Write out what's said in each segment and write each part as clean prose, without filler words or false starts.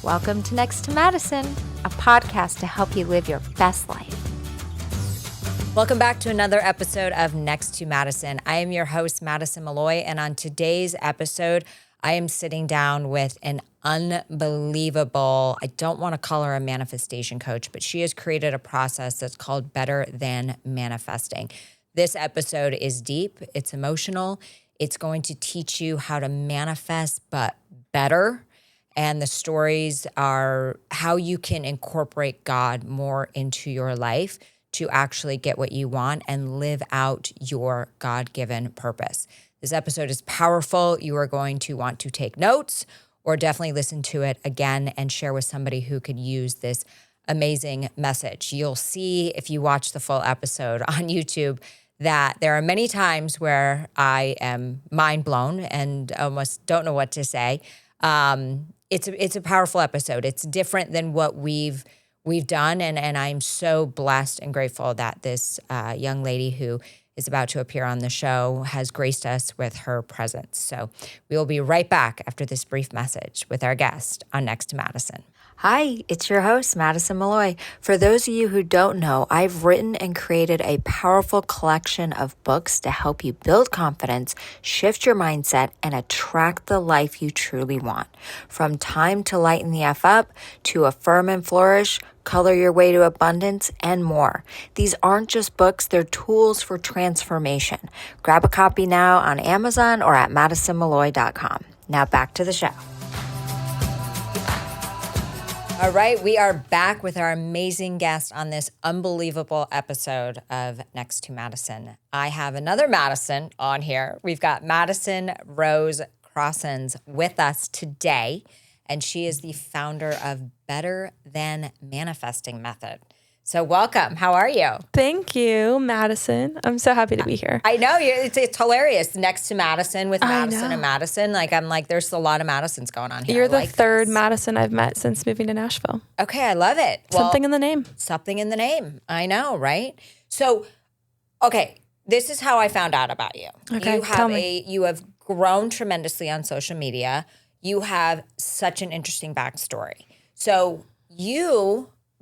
Welcome to Next to Madison, a podcast to help you live your best life. Welcome back to another episode of Next to Madison. I am your host, Madison Malloy, and on today's episode, I am sitting down with an unbelievable, I don't want to call her a manifestation coach, but she has created a process that's called Better Than Manifesting. This episode is deep, it's emotional, it's going to teach you how to manifest, but better. And the stories are how you can incorporate God more into your life to actually get what you want and live out your God-given purpose. This episode is powerful. You are going to want to take notes or definitely listen to it again and share with somebody who could use this amazing message. You'll see if you watch the full episode on YouTube that there are many times where I am mind blown and almost don't know what to say. It's a powerful episode. It's different than what we've done, and I'm so blessed and grateful that this young lady who is about to appear on the show has graced us with her presence. So we will be right back after this brief message with our guest on Next to Madison. Hi, it's your host, Madison Malloy. For those of you who don't know, I've written and created a powerful collection of books to help you build confidence, shift your mindset, and attract the life you truly want. From Time to Lighten the F Up, to Affirm and Flourish, Color Your Way to Abundance, and more. These aren't just books, they're tools for transformation. Grab a copy now on Amazon or at madisonmalloy.com. Now back to the show. All right, we are back with our amazing guest on this unbelievable episode of Next to Madison. I have another Madison on here. We've got Madison Rose Crossens with us today, and she is the founder of Better Than Manifesting Method. So welcome. How are you? Thank you, Madison. I'm so happy to be here. I know. It's hilarious. Next to Madison with Madison and Madison. I'm like, there's a lot of Madisons going on here. You're the third Madison I've met since moving to Nashville. Okay, I love it. Something in the name. Something in the name. I know, right? So, okay, this is how I found out about you. Okay, you have grown tremendously on social media. You have such an interesting backstory. So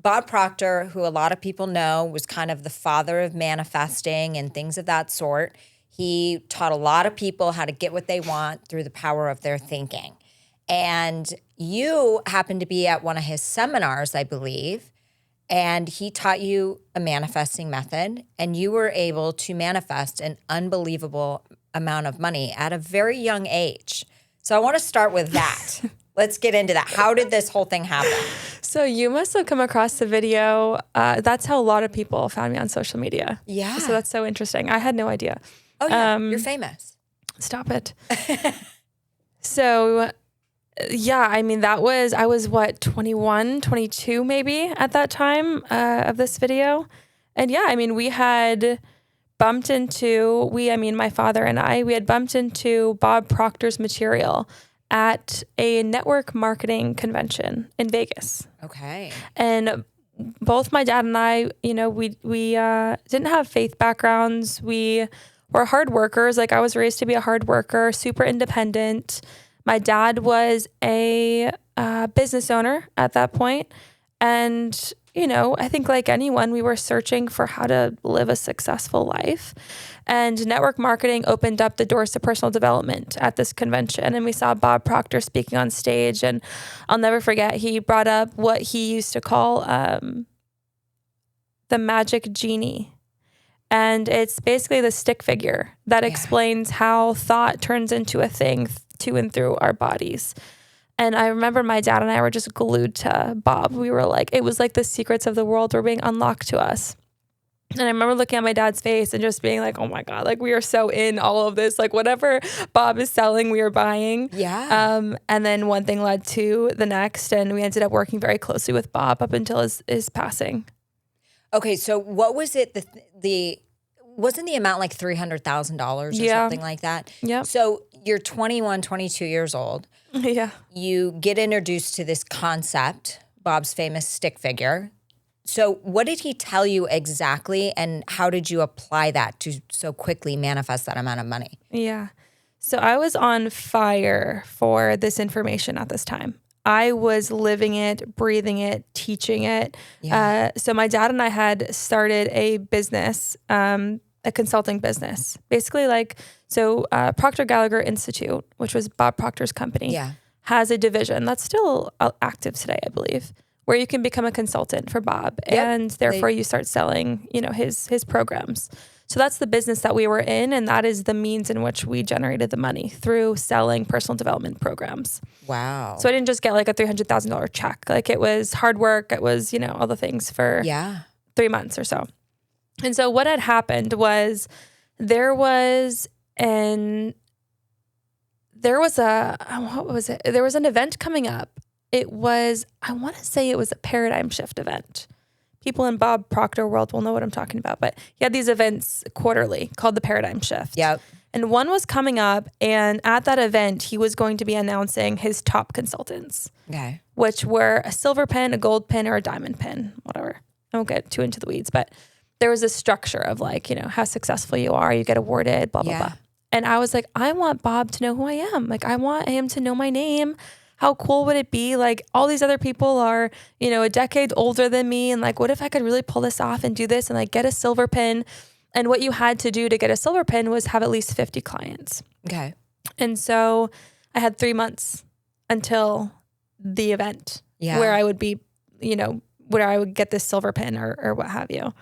Bob Proctor, who a lot of people know, was kind of the father of manifesting and things of that sort. He taught a lot of people how to get what they want through the power of their thinking. And you happened to be at one of his seminars, I believe, and he taught you a manifesting method, and you were able to manifest an unbelievable amount of money at a very young age. So I want to start with that. Let's get into that. How did this whole thing happen? So you must have come across the video. That's how a lot of people found me on social media. Yeah. So that's so interesting. I had no idea. Oh, yeah. You're famous. Stop it. So, yeah, I mean, I was 21, 22 maybe at that time of this video. And yeah, I mean, my father and I, we had bumped into Bob Proctor's material at a network marketing convention in Vegas. Okay. And both my dad and I, we didn't have faith backgrounds. We were hard workers. I was raised to be a hard worker, super independent. My dad was a business owner at that point. And, I think like anyone, we were searching for how to live a successful life. And network marketing opened up the doors to personal development at this convention. And we saw Bob Proctor speaking on stage. And I'll never forget, he brought up what he used to call the magic genie. And it's basically the stick figure that explains how thought turns into a thing to and through our bodies. And I remember my dad and I were just glued to Bob. We were like, it was like the secrets of the world were being unlocked to us. And I remember looking at my dad's face and just being like, oh my God, we are so in all of this. Whatever Bob is selling, we are buying. Yeah. And then one thing led to the next. And we ended up working very closely with Bob up until his passing. Okay. So what was it? Wasn't the amount like $300,000 or something like that? Yeah. So you're 21, 22 years old. Yeah. You get introduced to this concept, Bob's famous stick figure. So what did he tell you exactly, and how did you apply that to so quickly manifest that amount of money? Yeah. So I was on fire for this information at this time. I was living it, breathing it, teaching it. Yeah. So my dad and I had started a business, a consulting business, basically Proctor Gallagher Institute, which was Bob Proctor's company, Yeah. has a division that's still active today, I believe, where you can become a consultant for Bob, Yep. and therefore you start selling, his programs. So that's the business that we were in, and that is the means in which we generated the money, through selling personal development programs. Wow. So I didn't just get like a $300,000 check. Like, it was hard work. It was, all the things for 3 months or so. And so what had happened was there was an event coming up. It was, I want to say it was a paradigm shift event. People in Bob Proctor world will know what I'm talking about, but he had these events quarterly called the paradigm shift. Yep. And one was coming up, and at that event, he was going to be announcing his top consultants, Okay. which were a silver pin, a gold pin, or a diamond pin, whatever. I won't get too into the weeds, but there was a structure of how successful you are, you get awarded, blah, blah, blah. And I was like, I want Bob to know who I am. Like, I want him to know my name. How cool would it be? Like, all these other people are, a decade older than me. And like, what if I could really pull this off and do this and like get a silver pin? And what you had to do to get a silver pin was have at least 50 clients. Okay. And so I had 3 months until the event where I would be, where I would get this silver pin or what have you.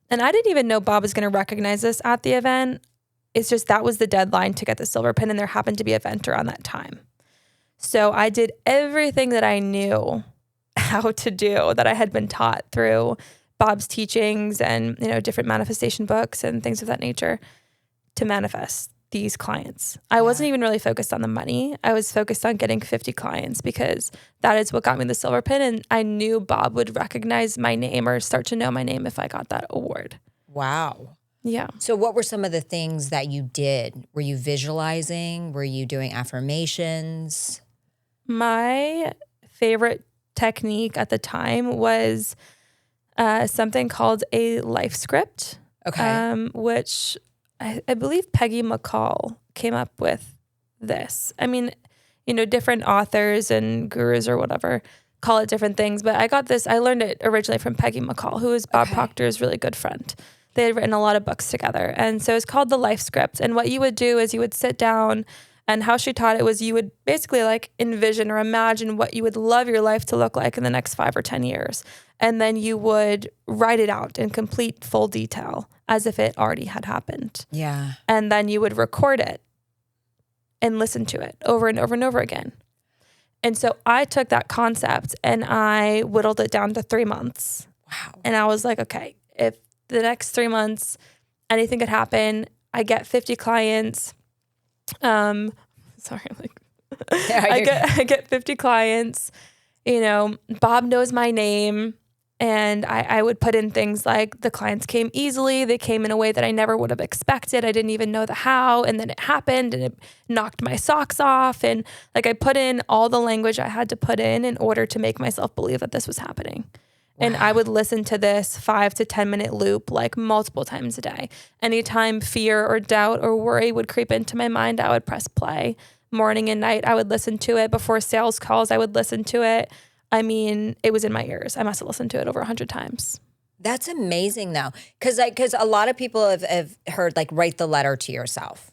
And I didn't even know Bob was going to recognize this at the event. It's just that was the deadline to get the silver pin, and there happened to be an event around that time. So I did everything that I knew how to do, that I had been taught through Bob's teachings and, different manifestation books and things of that nature, to manifest these clients. I wasn't even really focused on the money. I was focused on getting 50 clients, because that is what got me the silver pin. And I knew Bob would recognize my name or start to know my name if I got that award. Wow. Yeah. So what were some of the things that you did? Were you visualizing? Were you doing affirmations? My favorite technique at the time was something called a life script. Okay. Which I believe Peggy McCall came up with this. I mean, different authors and gurus or whatever call it different things, but I learned it originally from Peggy McCall, who is Bob Proctor's really good friend. They had written a lot of books together. And so it's called the life script. And what you would do is you would sit down, and how she taught it was you would basically like envision or imagine what you would love your life to look like in the next 5 or 10 years. And then you would write it out in complete full detail as if it already had happened. Yeah. And then you would record it and listen to it over and over and over again. And so I took that concept and I whittled it down to 3 months. Wow. And I was like, okay, if the next 3 months, anything could happen, I get 50 clients. I get 50 clients, Bob knows my name, and I would put in things like the clients came easily. They came in a way that I never would have expected. I didn't even know the how, and then it happened and it knocked my socks off. And like, I put in all the language I had to put in order to make myself believe that this was happening. Wow. And I would listen to this 5 to 10 minute loop like multiple times a day. Anytime fear or doubt or worry would creep into my mind, I would press play. Morning and night, I would listen to it. Before sales calls, I would listen to it. I mean, it was in my ears. I must have listened to it over 100 times. That's amazing, though, because a lot of people have heard like write the letter to yourself,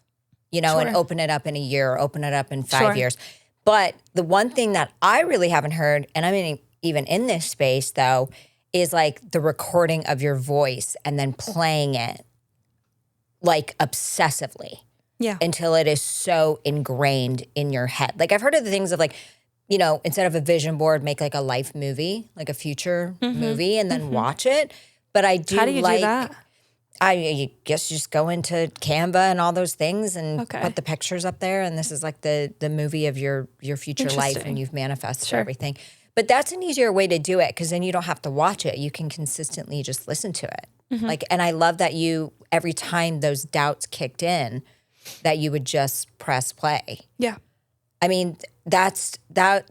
and open it up in a year, or open it up in 5 years. But the one thing that I really haven't heard, and I mean, even in this space though, is like the recording of your voice and then playing it like obsessively. Yeah. Until it is so ingrained in your head. Like, I've heard of the things of like, instead of a vision board, make like a life movie, like a future movie, and then watch it. But I do. How do you do that? I guess you just go into Canva and all those things and put the pictures up there, and this is like the movie of your future life, and you've manifested everything. But that's an easier way to do it, because then you don't have to watch it. You can consistently just listen to it. Like, and I love that every time those doubts kicked in, that you would just press play. Yeah. I mean, that's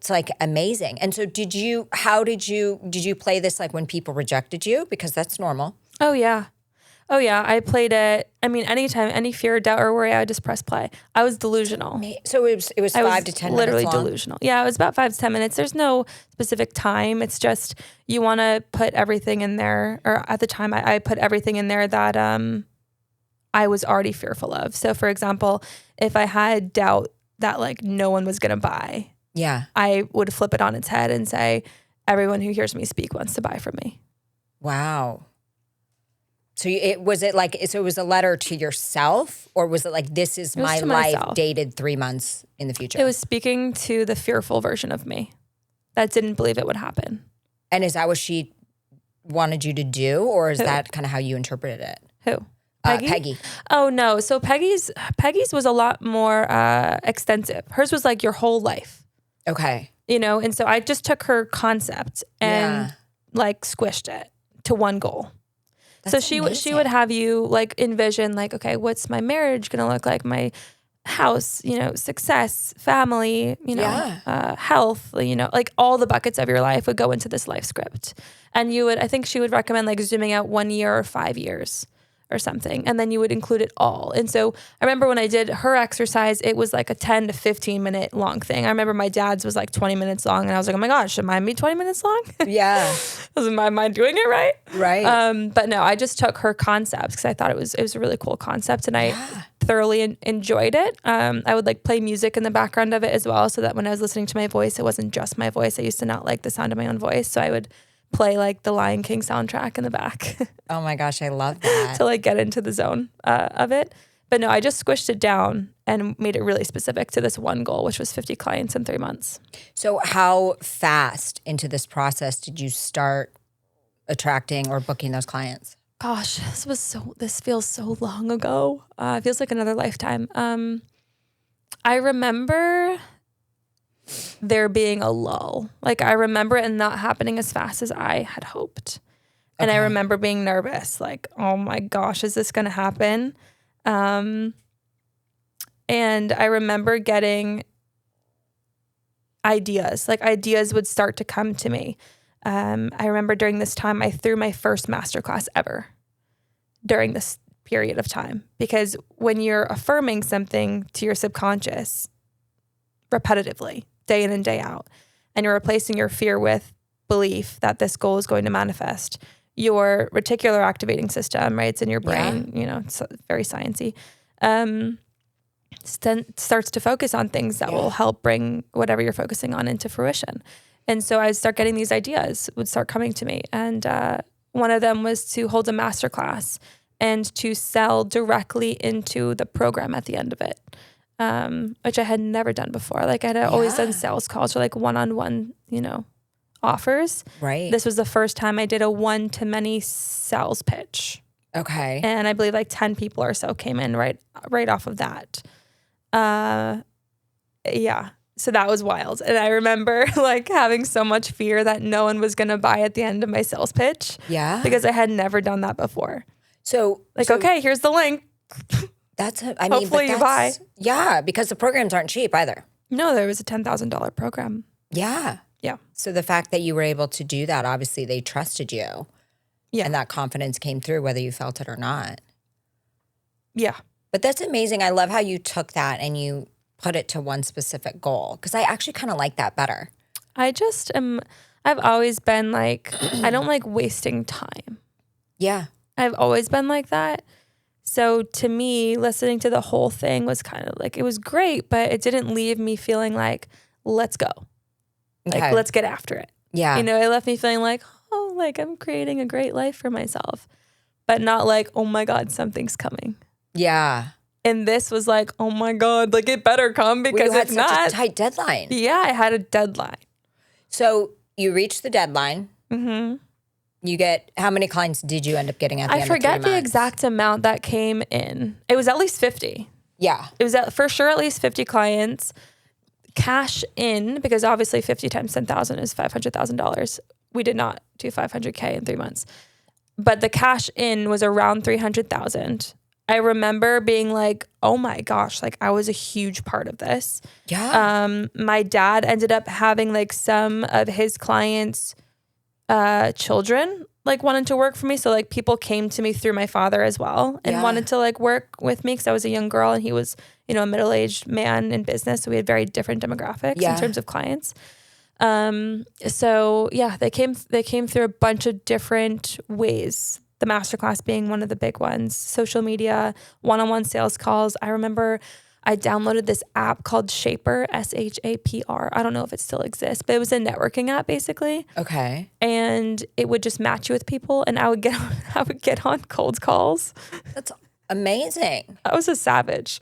like amazing. And so did you play this like when people rejected you? Because that's normal. Oh yeah. Oh yeah, I played it. I mean, anytime, any fear, doubt, or worry, I would just press play. I was delusional. So it was 5 to 10 literally minutes long? delusional. Yeah, it was about 5 to 10 minutes. There's no specific time. It's just you want to put everything in there. Or at the time, I put everything in there that I was already fearful of. So, for example, if I had doubt that like no one was gonna buy, I would flip it on its head and say, everyone who hears me speak wants to buy from me. Wow. So it was a letter to yourself, or was it like, this is my life myself. dated 3 months in the future? It was speaking to the fearful version of me that didn't believe it would happen. And is that what she wanted you to do, or is that kind of how you interpreted it? Who? Peggy. Oh no. So Peggy's was a lot more extensive. Hers was like your whole life. Okay. You know, and so I just took her concept and like squished it to one goal. That's so she would have you like envision like, okay, what's my marriage going to look like? My house, you know, success, family, you know, health, you know, like all the buckets of your life would go into this life script. And I think she would recommend like zooming out 1 year or 5 years or something. And then you would include it all. And so I remember when I did her exercise, it was like a 10 to 15 minute long thing. I remember my dad's was like 20 minutes long. And I was like, oh my gosh, should mine be 20 minutes long? Yeah. Was my mind doing it right? Right. But no, I just took her concepts because I thought it was a really cool concept. And I thoroughly enjoyed it. I would like play music in the background of it as well. So that when I was listening to my voice, it wasn't just my voice. I used to not like the sound of my own voice. So I would play like the Lion King soundtrack in the back. Oh my gosh, I love that. To like get into the zone of it. But no, I just squished it down and made it really specific to this one goal, which was 50 clients in 3 months. So how fast into this process did you start attracting or booking those clients? Gosh, this feels so long ago. It feels like another lifetime. I remember there being a lull. Like I remember it not happening as fast as I had hoped. And I remember being nervous, like, oh my gosh, is this going to happen? And I remember getting ideas, like ideas would start to come to me. I remember during this time, I threw my first masterclass ever during this period of time, because when you're affirming something to your subconscious repetitively, day in and day out, and you're replacing your fear with belief that this goal is going to manifest, your reticular activating system, right? It's in your brain, you know, it's very sciencey, starts to focus on things that will help bring whatever you're focusing on into fruition. And so I'd start getting these ideas would start coming to me. And one of them was to hold a masterclass and to sell directly into the program at the end of it. Which I had never done before. Like I had always done sales calls or like one-on-one, you know, offers. Right. This was the first time I did a one-to-many sales pitch. Okay. And I believe like 10 people or so came in right off of that. Yeah. So that was wild. And I remember like having so much fear that no one was going to buy at the end of my sales pitch. Yeah. Because I had never done that before. So okay, here's the link. Hopefully you buy. Yeah, because the programs aren't cheap either. No, there was a $10,000 program. Yeah. Yeah. So the fact that you were able to do that, obviously they trusted you. Yeah. And that confidence came through whether you felt it or not. Yeah. But that's amazing. I love how you took that and you put it to one specific goal, because I actually kind of like that better. I've always been like, I don't like wasting time. Yeah. I've always been like that. So to me, listening to the whole thing was kind of like, it was great, but it didn't leave me feeling like, let's go. Like, let's get after it. Yeah. You know, it left me feeling like, oh, like I'm creating a great life for myself, but not like, oh my God, something's coming. Yeah. And this was like, oh my God, like it better come, because you had if such not, a tight deadline. Yeah, I had a deadline. So you reached the deadline. Mm-hmm. You get, how many clients did you end up getting at the end of 3 months? I forget the exact amount that came in. It was at least 50. Yeah. It was for sure at least 50 clients. Cash in, because obviously 50 times 10,000 is $500,000. We did not do 500K in 3 months. But the cash in was around 300,000. I remember being like, oh my gosh, like I was a huge part of this. Yeah. My dad ended up having like some of his clients' children like wanted to work for me. So like people came to me through my father as well and wanted to like work with me because I was a young girl and he was, you know, a middle-aged man in business. So we had very different demographics in terms of clients. So yeah, they came through a bunch of different ways. The masterclass being one of the big ones, social media, one-on-one sales calls. I remember I downloaded this app called Shaper, SHAPR. I don't know if it still exists, but it was a networking app basically. Okay. And it would just match you with people, and I would get on cold calls. That's amazing. I was a savage.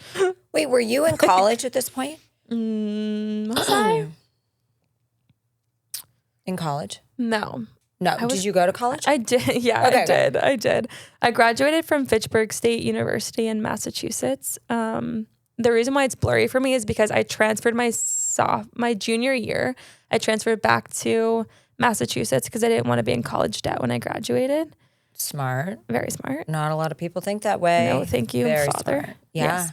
Wait, were you in college at this point? Was I? In college? No. No. Did you go to college? I did. Yeah, Okay, I did. I graduated from Fitchburg State University in Massachusetts. The reason why it's blurry for me is because I transferred my junior year. I transferred back to Massachusetts because I didn't want to be in college debt when I graduated. Smart. Very smart. Not a lot of people think that way. No, thank you, Very Father. Smart. Yeah.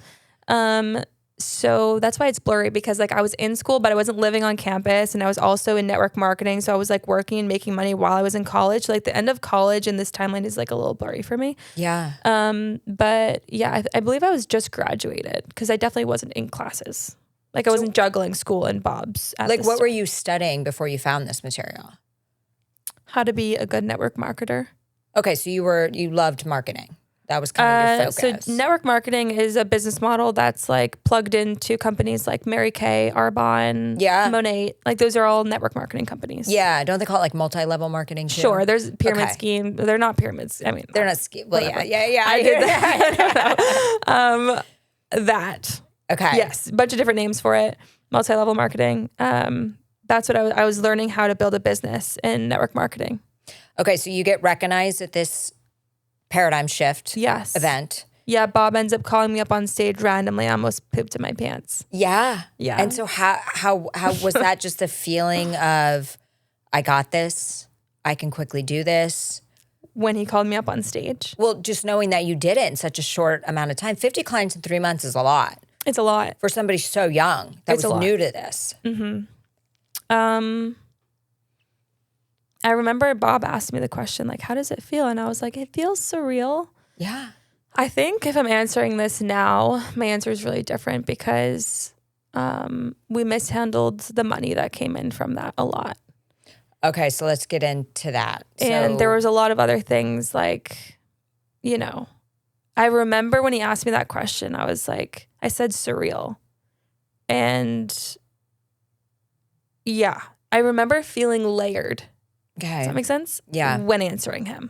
Yes. So that's why it's blurry, because like I was in school, but I wasn't living on campus, and I was also in network marketing. So I was like working and making money while I was in college. Like the end of college and this timeline is like a little blurry for me. Yeah. But yeah, I believe I was just graduated because I definitely wasn't in classes. Like I wasn't juggling school and Bob's. Like what were you studying before you found this material? How to be a good network marketer. Okay, so you loved marketing. That was kind of your focus. So network marketing is a business model that's like plugged into companies like Mary Kay, Arbonne, Monat. Like those are all network marketing companies. Yeah, don't they call it like multi-level marketing too? Sure, there's pyramid scheme. They're not pyramids. I mean, they're not scheme. Well, whatever. yeah. I did that. That. Okay. Yes, a bunch of different names for it. Multi-level marketing. That's what I was learning, how to build a business in network marketing. Okay, so you get recognized at this paradigm shift event. Yeah, Bob ends up calling me up on stage randomly. I almost pooped in my pants. Yeah. Yeah. And so how was that just a feeling of, I got this, I can quickly do this? When he called me up on stage. Well, just knowing that you did it in such a short amount of time. 50 clients in 3 months is a lot. It's a lot. For somebody so young that was new to this. Mm-hmm. I remember Bob asked me the question, like, how does it feel? And I was like, it feels surreal. Yeah. I think if I'm answering this now, my answer is really different because we mishandled the money that came in from that a lot. Okay, so let's get into that. And there was a lot of other things like, you know, I remember when he asked me that question, I was like, I said surreal. And yeah, I remember feeling layered. Okay. Does that make sense? Yeah. When answering him.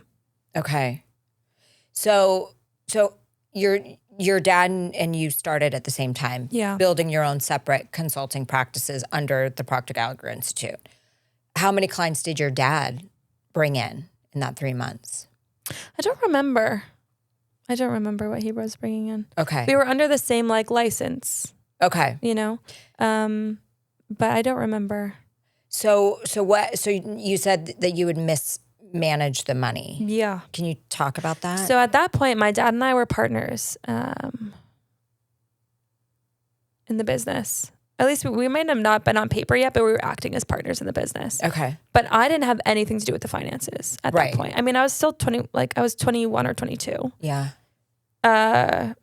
Okay. So your dad and you started at the same time. Yeah. Building your own separate consulting practices under the Proctor Gallagher Institute. How many clients did your dad bring in that 3 months? I don't remember what he was bringing in. Okay. We were under the same like license. Okay. You know, but I don't remember. So you said that you would mismanage the money. Yeah. Can you talk about that? So at that point, my dad and I were partners in the business. At least we might have not been on paper yet, but we were acting as partners in the business. Okay. But I didn't have anything to do with the finances at that point. I mean, I was still 20, like I was 21 or 22. Yeah.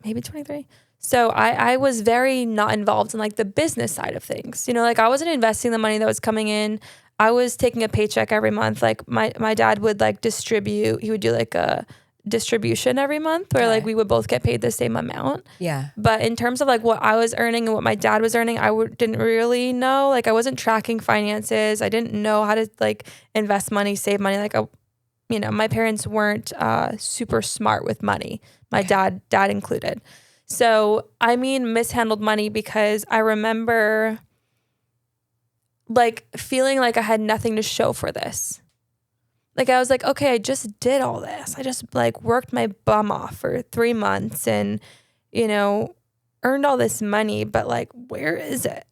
Maybe 23. So I was very not involved in like the business side of things. You know, like I wasn't investing the money that was coming in. I was taking a paycheck every month. Like my dad would like distribute. He would do like a distribution every month where like we would both get paid the same amount. Yeah. But in terms of like what I was earning and what my dad was earning, didn't really know. Like I wasn't tracking finances. I didn't know how to like invest money, save money. Like you know, my parents weren't super smart with money. My dad included. So, I mean, mishandled money because I remember like feeling like I had nothing to show for this. Like I was like, okay, I just did all this. I just like worked my bum off for 3 months and, you know, earned all this money, but like, where is it?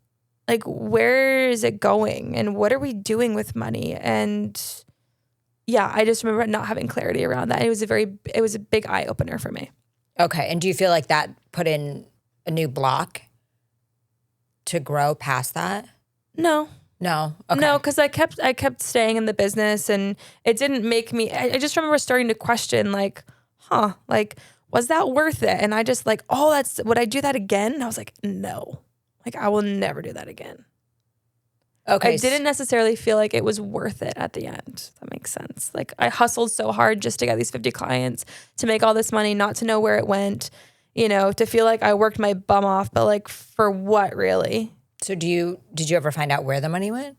Like, where is it going? And what are we doing with money? And yeah, I just remember not having clarity around that. And it was a big eye opener for me. Okay. And do you feel like that put in a new block to grow past that? No. No. Okay. No, because I kept staying in the business, and it didn't make me. I just remember starting to question, like, like, was that worth it? And I just like, would I do that again? And I was like, no, like I will never do that again. Okay. I didn't necessarily feel like it was worth it at the end. If that makes sense. Like I hustled so hard just to get these 50 clients, to make all this money, not to know where it went, to feel like I worked my bum off, but like for what really? So did you ever find out where the money went?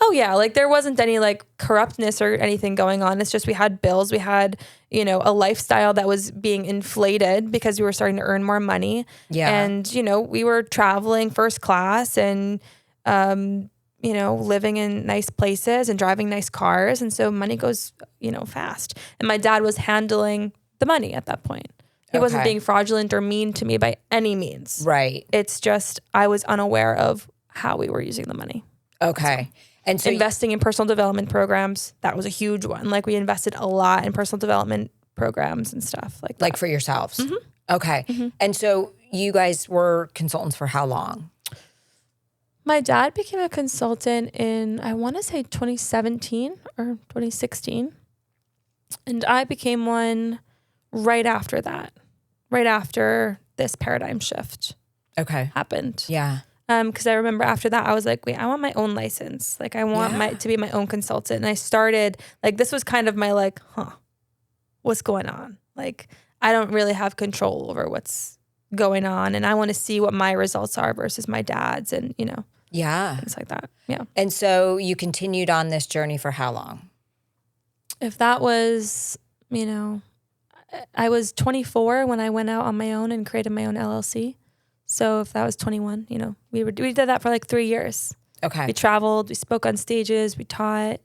Oh yeah. Like there wasn't any like corruptness or anything going on. It's just, we had bills. We had, a lifestyle that was being inflated because we were starting to earn more money. Yeah. And, we were traveling first class and, living in nice places and driving nice cars. And so money goes, fast. And my dad was handling the money at that point. He wasn't being fraudulent or mean to me by any means. Right. It's just, I was unaware of how we were using the money. Okay. And so investing in personal development programs, that was a huge one. Like we invested a lot in personal development programs and stuff like that. Like for yourselves? Mm-hmm. Okay. Mm-hmm. And so you guys were consultants for how long? My dad became a consultant in, I want to say 2017 or 2016. And I became one right after that, right after this paradigm shift happened. Yeah. Because I remember after that, I was like, wait, I want my own license. Like I want to be my own consultant. And I started, like, this was kind of my like, what's going on? Like, I don't really have control over what's going on. And I want to see what my results are versus my dad's and, things like that. Yeah. And so you continued on this journey for how long? If that was, I was 24 when I went out on my own and created my own LLC. So if that was 21, we did that for like 3 years. Okay. We traveled, we spoke on stages, we taught,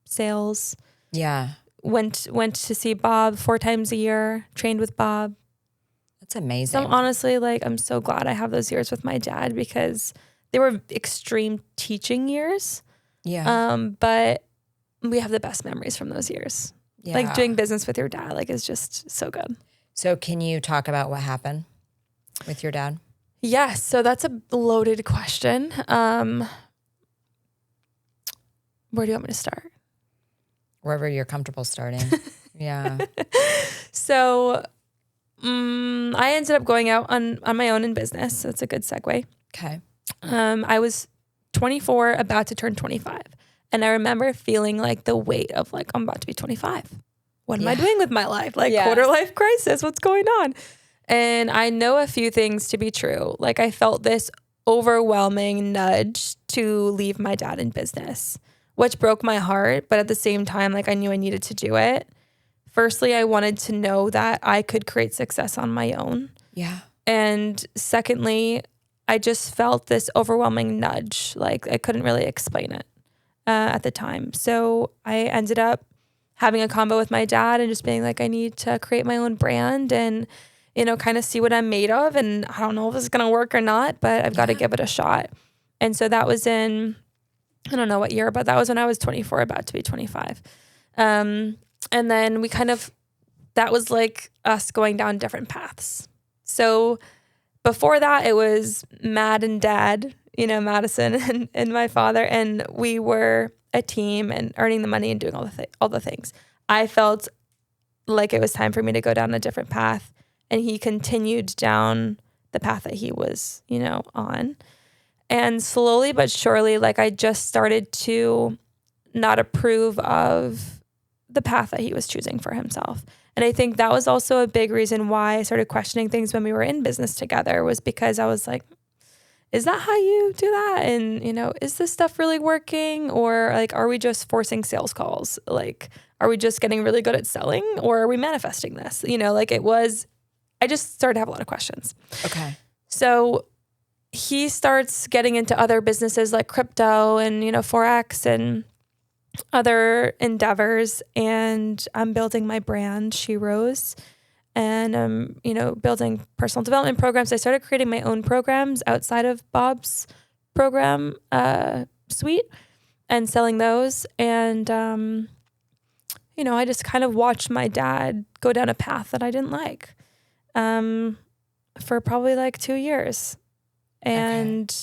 sales. Yeah. Went to see Bob 4 times a year, trained with Bob. That's amazing. So honestly, like, I'm so glad I have those years with my dad because they were extreme teaching years. Yeah. But we have the best memories from those years. Yeah. Like doing business with your dad, like, is just so good. So can you talk about what happened with your dad? Yes. So that's a loaded question. Where do you want me to start? Wherever you're comfortable starting. Yeah. So I ended up going out on my own in business. So it's a good segue. Okay. I was 24, about to turn 25. And I remember feeling like the weight of like, I'm about to be 25. What am I doing with my life? Like quarter life crisis. What's going on? And I know a few things to be true. Like I felt this overwhelming nudge to leave my dad in business, which broke my heart. But at the same time, like I knew I needed to do it. Firstly, I wanted to know that I could create success on my own. Yeah. And secondly, I just felt this overwhelming nudge. Like I couldn't really explain it at the time. So I ended up having a combo with my dad and just being like, I need to create my own brand and, kind of see what I'm made of. And I don't know if this is going to work or not, but I've got to give it a shot. And so that was in, I don't know what year, but that was when I was 24, about to be 25. And then that was like us going down different paths. So before that, it was Mad and Dad, Madison and my father, and we were a team and earning the money and doing all the things. I felt like it was time for me to go down a different path, and he continued down the path that he was, on. And slowly but surely, like I just started to not approve of the path that he was choosing for himself. And I think that was also a big reason why I started questioning things when we were in business together, was because I was like, is that how you do that? And, is this stuff really working? Or like, are we just forcing sales calls? Like, are we just getting really good at selling, or are we manifesting this? I just started to have a lot of questions. Okay. So he starts getting into other businesses like crypto and, Forex and other endeavors. And I'm building my brand, She Rose. And I'm, building personal development programs. I started creating my own programs outside of Bob's program suite and selling those. And, I just kind of watched my dad go down a path that I didn't like for probably like 2 years. And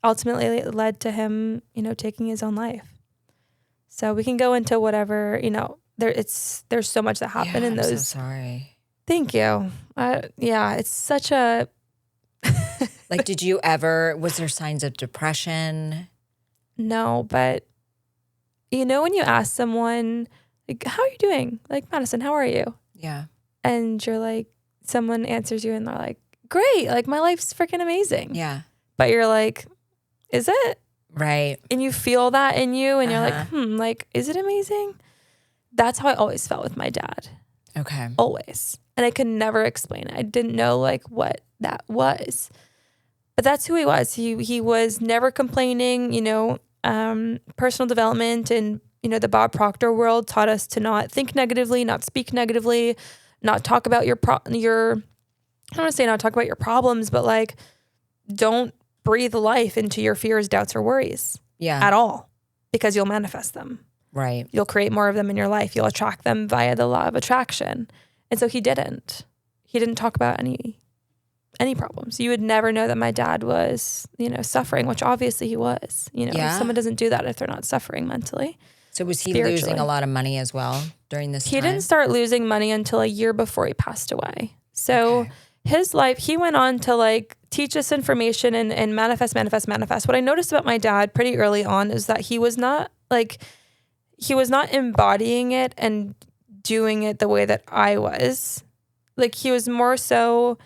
ultimately it led to him, taking his own life. So we can go into whatever, there's so much that happened in those. I'm so sorry. Thank you. It's such a. Like, was there signs of depression? No, but when you ask someone, like, how are you doing? Like, Madison, how are you? Yeah. And you're like, someone answers you and they're like, great. Like, my life's freaking amazing. Yeah. But you're like, is it? Right. And you feel that in you and you're like, like, is it amazing? That's how I always felt with my dad. Okay. Always. And I could never explain it. I didn't know like what that was. But that's who he was. He was never complaining, personal development and, the Bob Proctor world taught us to not think negatively, not speak negatively, not talk about I don't want to say not talk about your problems, but like, don't breathe life into your fears, doubts, or worries at all, because you'll manifest them. Right. You'll create more of them in your life. You'll attract them via the law of attraction. And so he didn't talk about any problems. You would never know that my dad was, suffering, which obviously he was. Someone doesn't do that if they're not suffering mentally. So was he losing a lot of money as well during this time? He didn't start losing money until a year before he passed away. So his life, he went on to like teach us information and manifest. What I noticed about my dad pretty early on is that he was not embodying it and doing it the way that I was. Like, he was more so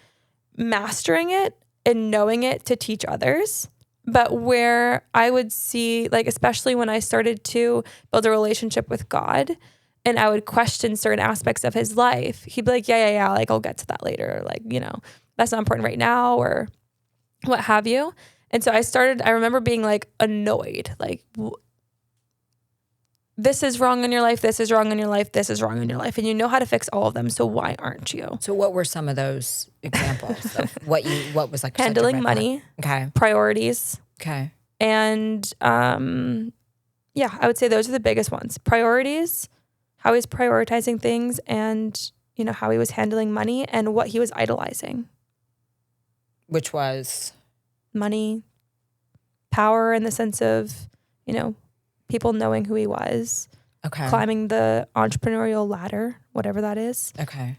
mastering it and knowing it to teach others. But where I would see, like, especially when I started to build a relationship with God and I would question certain aspects of his life, he'd be like, yeah, like, I'll get to that later. Like, that's not important right now or what have you. And so I remember being like annoyed, like, this is wrong in your life, this is wrong in your life, this is wrong in your life. And you know how to fix all of them. So why aren't you? So what were some of those examples of what was like handling money, priorities. Okay. And I would say those are the biggest ones. Priorities, how he's prioritizing things, and how he was handling money and what he was idolizing. Which was money, power in the sense of, people knowing who he was. Okay. Climbing the entrepreneurial ladder, whatever that is. Okay.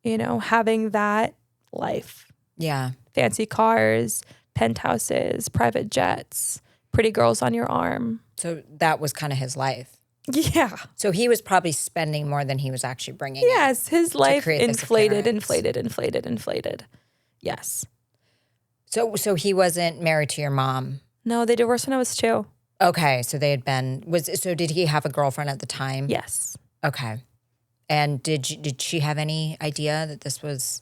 Having that life. Yeah. Fancy cars, penthouses, private jets, pretty girls on your arm. So that was kind of his life. Yeah. So he was probably spending more than he was actually bringing. Yes. His life inflated. Yes. So he wasn't married to your mom? No, they divorced when I was 2. Okay, so they had been did he have a girlfriend at the time? Yes. Okay. And did she have any idea that this was?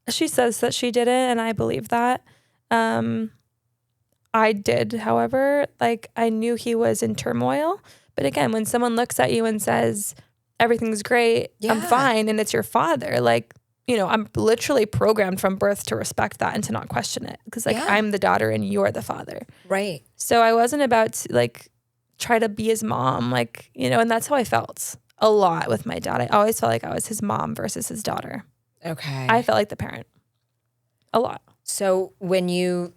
She says that she did it, and I believe that. I did, however, like, I knew he was in turmoil. But again, when someone looks at you and says, everything's great, I'm fine, and it's your father, like, I'm literally programmed from birth to respect that and to not question it. Because, like, I'm the daughter and you're the father. Right. So I wasn't about to, like, try to be his mom, like, and that's how I felt a lot with my dad. I always felt like I was his mom versus his daughter. Okay. I felt like the parent. A lot. So when you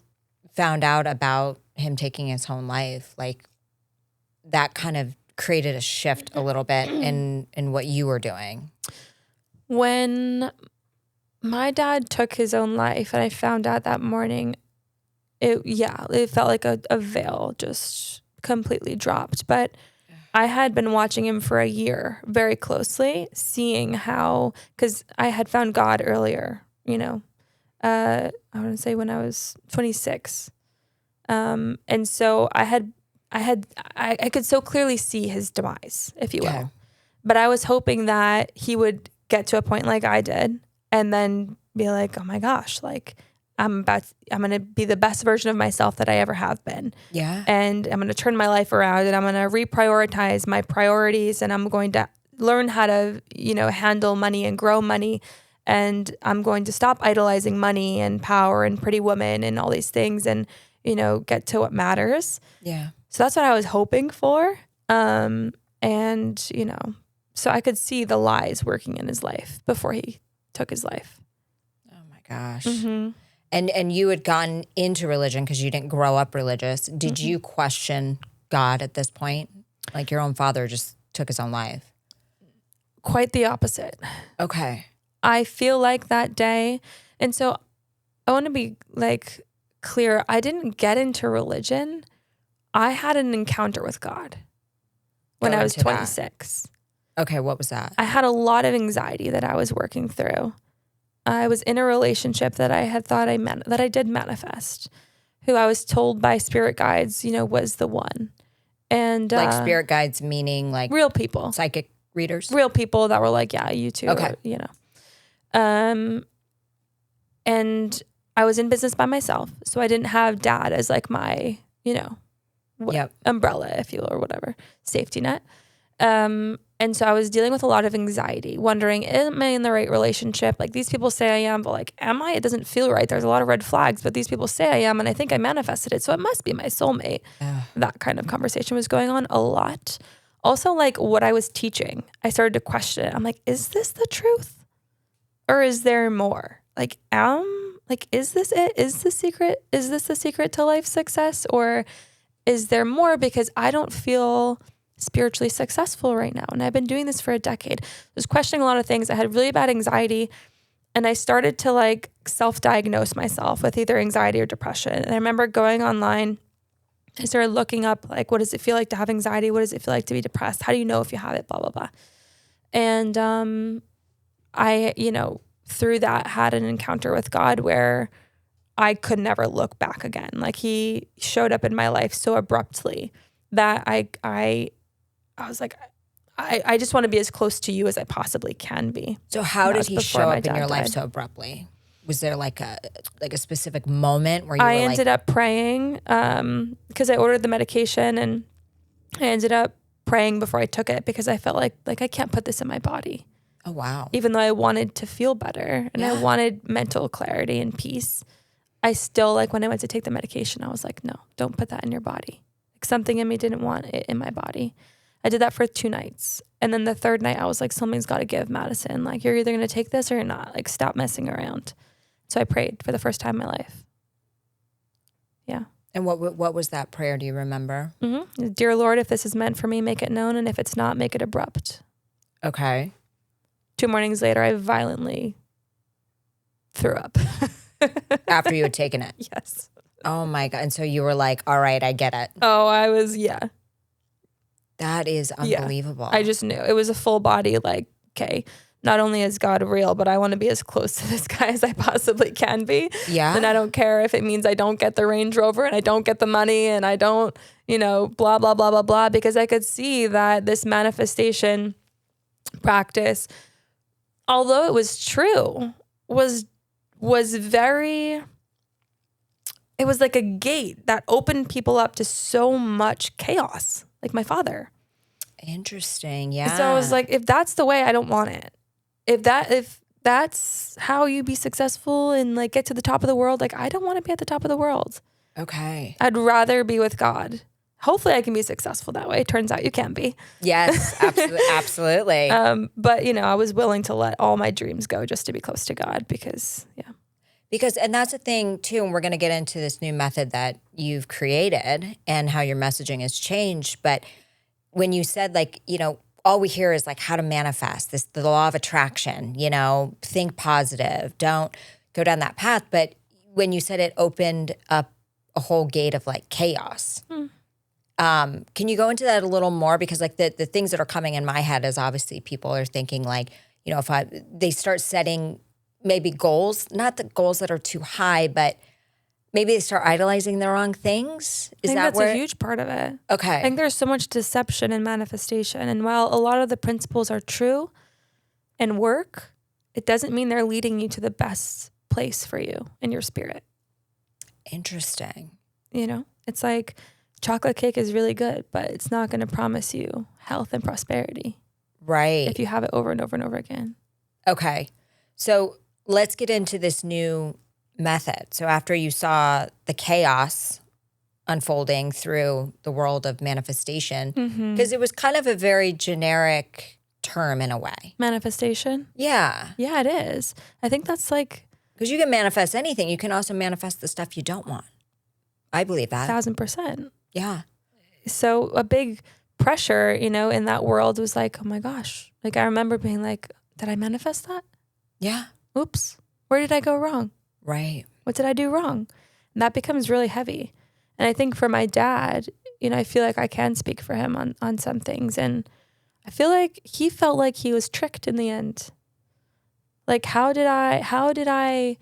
found out about him taking his own life, like, that kind of created a shift a little bit in what you were doing. When my dad took his own life and I found out that morning, it felt like a veil just completely dropped. But I had been watching him for a year very closely, seeing how, because I had found God earlier, I want to say when I was 26. And so I could so clearly see his demise, if you will. Okay. But I was hoping that he would get to a point like I did and then be like, oh my gosh, like, I'm going to be the best version of myself that I ever have been. Yeah. And I'm going to turn my life around and I'm going to reprioritize my priorities and I'm going to learn how to, handle money and grow money. And I'm going to stop idolizing money and power and pretty women and all these things and, get to what matters. Yeah. So that's what I was hoping for. So I could see the lies working in his life before he took his life. Oh my gosh. Mm-hmm. And you had gotten into religion because you didn't grow up religious. Did you question God at this point? Like your own father just took his own life. Quite the opposite. Okay. I feel like that day, and so I want to be like clear. I didn't get into religion. I had an encounter with God when Go I was into that. 26. Okay, what was that? I had a lot of anxiety that I was working through. I was in a relationship that I had thought that I did manifest, who I was told by spirit guides, was the one. And Like spirit guides meaning like real people, psychic readers? real people that were like, yeah, you too. Okay. And I was in business by myself. So I didn't have dad as like my, umbrella, if you will, or whatever, safety net. And so I was dealing with a lot of anxiety, wondering, am I in the right relationship? Like these people say I am, but like, am I? It doesn't feel right. There's a lot of red flags, but these people say I am, and I think I manifested it. So it must be my soulmate. That kind of conversation was going on a lot. Also, like what I was teaching, I started to question it. I'm like, is this the truth? Or is there more? Like, is this it? Is this the secret to life success? Or is there more? Because I don't feel spiritually successful right now. And I've been doing this for a decade. I was questioning a lot of things. I had really bad anxiety, and I started to like self-diagnose myself with either anxiety or depression. And I remember going online, I started looking up like, what does it feel like to have anxiety? What does it feel like to be depressed? How do you know if you have it? Blah, blah, blah. And I, through that had an encounter with God where I could never look back again. Like he showed up in my life so abruptly that I was like, I just want to be as close to you as I possibly can be. So how did he show up in your life so abruptly? Was there like a specific moment where you I ended up praying because I ordered the medication, and I ended up praying before I took it because I felt like I can't put this in my body. Oh, wow. Even though I wanted to feel better and I wanted mental clarity and peace, I still, like when I went to take the medication, I was like, no, don't put that in your body. Like something in me didn't want it in my body. I did that for 2 nights. And then the third night I was like, something's got to give, Madison. Like you're either going to take this or you're not. Like stop messing around. So I prayed for the first time in my life. Yeah. And what was that prayer? Do you remember? Mm-hmm. Dear Lord, if this is meant for me, make it known. And if it's not, make it abrupt. Okay. 2 mornings later, I violently threw up. After you had taken it? Yes. Oh my God. And so you were like, all right, I get it. Oh, I was, yeah. That is unbelievable. I just knew. It was a full body, like, okay, not only is God real, but I want to be as close to this guy as I possibly can be. Yeah. And I don't care if it means I don't get the Range Rover and I don't get the money and I don't, blah, blah, blah, blah, blah, because I could see that this manifestation practice, although it was true, was very, it was like a gate that opened people up to so much chaos, like my father. Interesting. Yeah. So I was like, if that's the way, I don't want it. If that's how you be successful and like get to the top of the world, like I don't want to be at the top of the world. Okay. I'd rather be with God. Hopefully I can be successful that way. It turns out you can be. Yes, absolutely. But I was willing to let all my dreams go just to be close to God because, and that's the thing too, and we're going to get into this new method that you've created and how your messaging has changed. But when you said all we hear is like how to manifest the law of attraction, think positive, don't go down that path. But when you said it opened up a whole gate of like chaos, can you go into that a little more? Because like the things that are coming in my head is obviously people are thinking like, if they start setting maybe goals, not the goals that are too high, but maybe they start idolizing the wrong things. I think that's a huge part of it. Okay. I think there's so much deception and manifestation. And while a lot of the principles are true and work, it doesn't mean they're leading you to the best place for you in your spirit. Interesting. It's like chocolate cake is really good, but it's not going to promise you health and prosperity. Right. If you have it over and over and over again. Okay. So let's get into this new method. So after you saw the chaos unfolding through the world of manifestation, because it was kind of a very generic term in a way. Manifestation? Yeah. Yeah, it is. I think that's like Because you can manifest anything. You can also manifest the stuff you don't want. I believe that. 1,000%. Yeah. So a big pressure, in that world was like, oh my gosh. Like I remember being like, did I manifest that? Yeah. Oops. Where did I go wrong? Right. What did I do wrong? And that becomes really heavy. And I think for my dad, I feel like I can speak for him on some things. And I feel like he felt like he was tricked in the end. Like, how did I,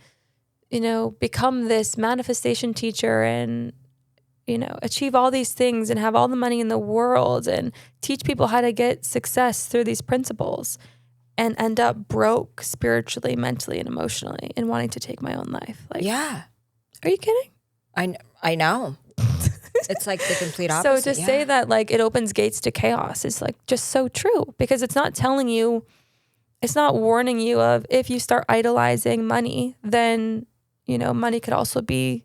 become this manifestation teacher and, achieve all these things and have all the money in the world and teach people how to get success through these principles and end up broke spiritually, mentally, and emotionally and wanting to take my own life? Like, yeah. Are you kidding? I know. It's like the complete opposite. So to say that like it opens gates to chaos is like just so true, because it's not telling you, it's not warning you of if you start idolizing money, then, money could also be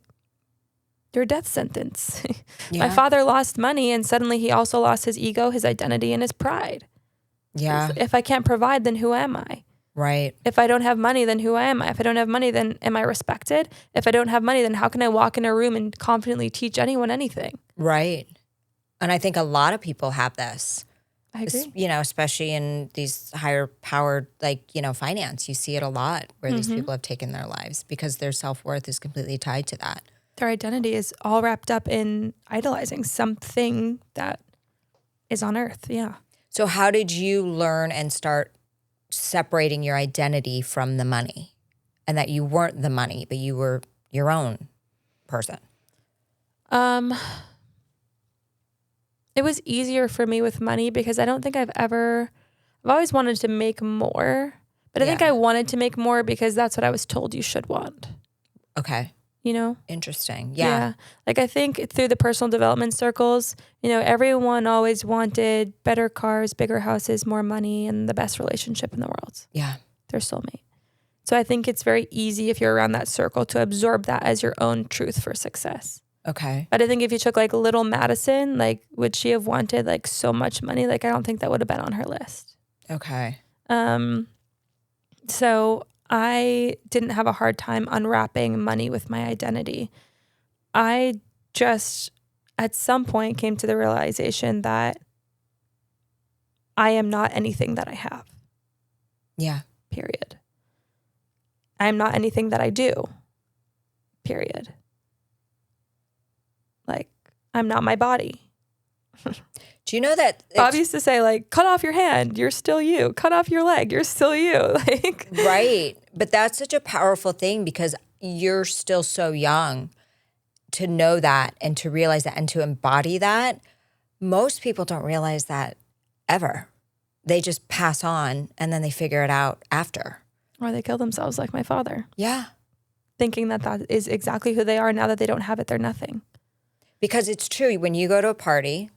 your death sentence. Yeah. My father lost money and suddenly he also lost his ego, his identity, and his pride. Yeah. If I can't provide, then who am I? Right. If I don't have money, then who am I? If I don't have money, then am I respected? If I don't have money, then how can I walk in a room and confidently teach anyone anything? Right. And I think a lot of people have this. I agree. Especially in these higher powered, finance. You see it a lot where these people have taken their lives because their self-worth is completely tied to that. Their identity is all wrapped up in idolizing something that is on earth. Yeah. So how did you learn and start separating your identity from the money, and that you weren't the money, but you were your own person? It was easier for me with money because I don't think I've always wanted to make more, but I think I wanted to make more because that's what I was told you should want. Okay. Interesting. Yeah. Like I think through the personal development circles, everyone always wanted better cars, bigger houses, more money, and the best relationship in the world. Yeah. Their soulmate. So I think it's very easy if you're around that circle to absorb that as your own truth for success. Okay. But I think if you took like little Madison, like would she have wanted like so much money? Like I don't think that would have been on her list. Okay. So I didn't have a hard time unwrapping money with my identity. I just at some point came to the realization that I am not anything that I have. Yeah. Period. I am not anything that I do. Period. Like, I'm not my body. Do you know that Bob used to say, like, cut off your hand, you're still you. Cut off your leg, you're still you. Like, right. But that's such a powerful thing because you're still so young to know that and to realize that and to embody that. Most people don't realize that ever. They just pass on and then they figure it out after. or they kill themselves like my father. Yeah. Thinking that that is exactly who they are. Now that they don't have it, they're nothing. Because it's true. When you go to a party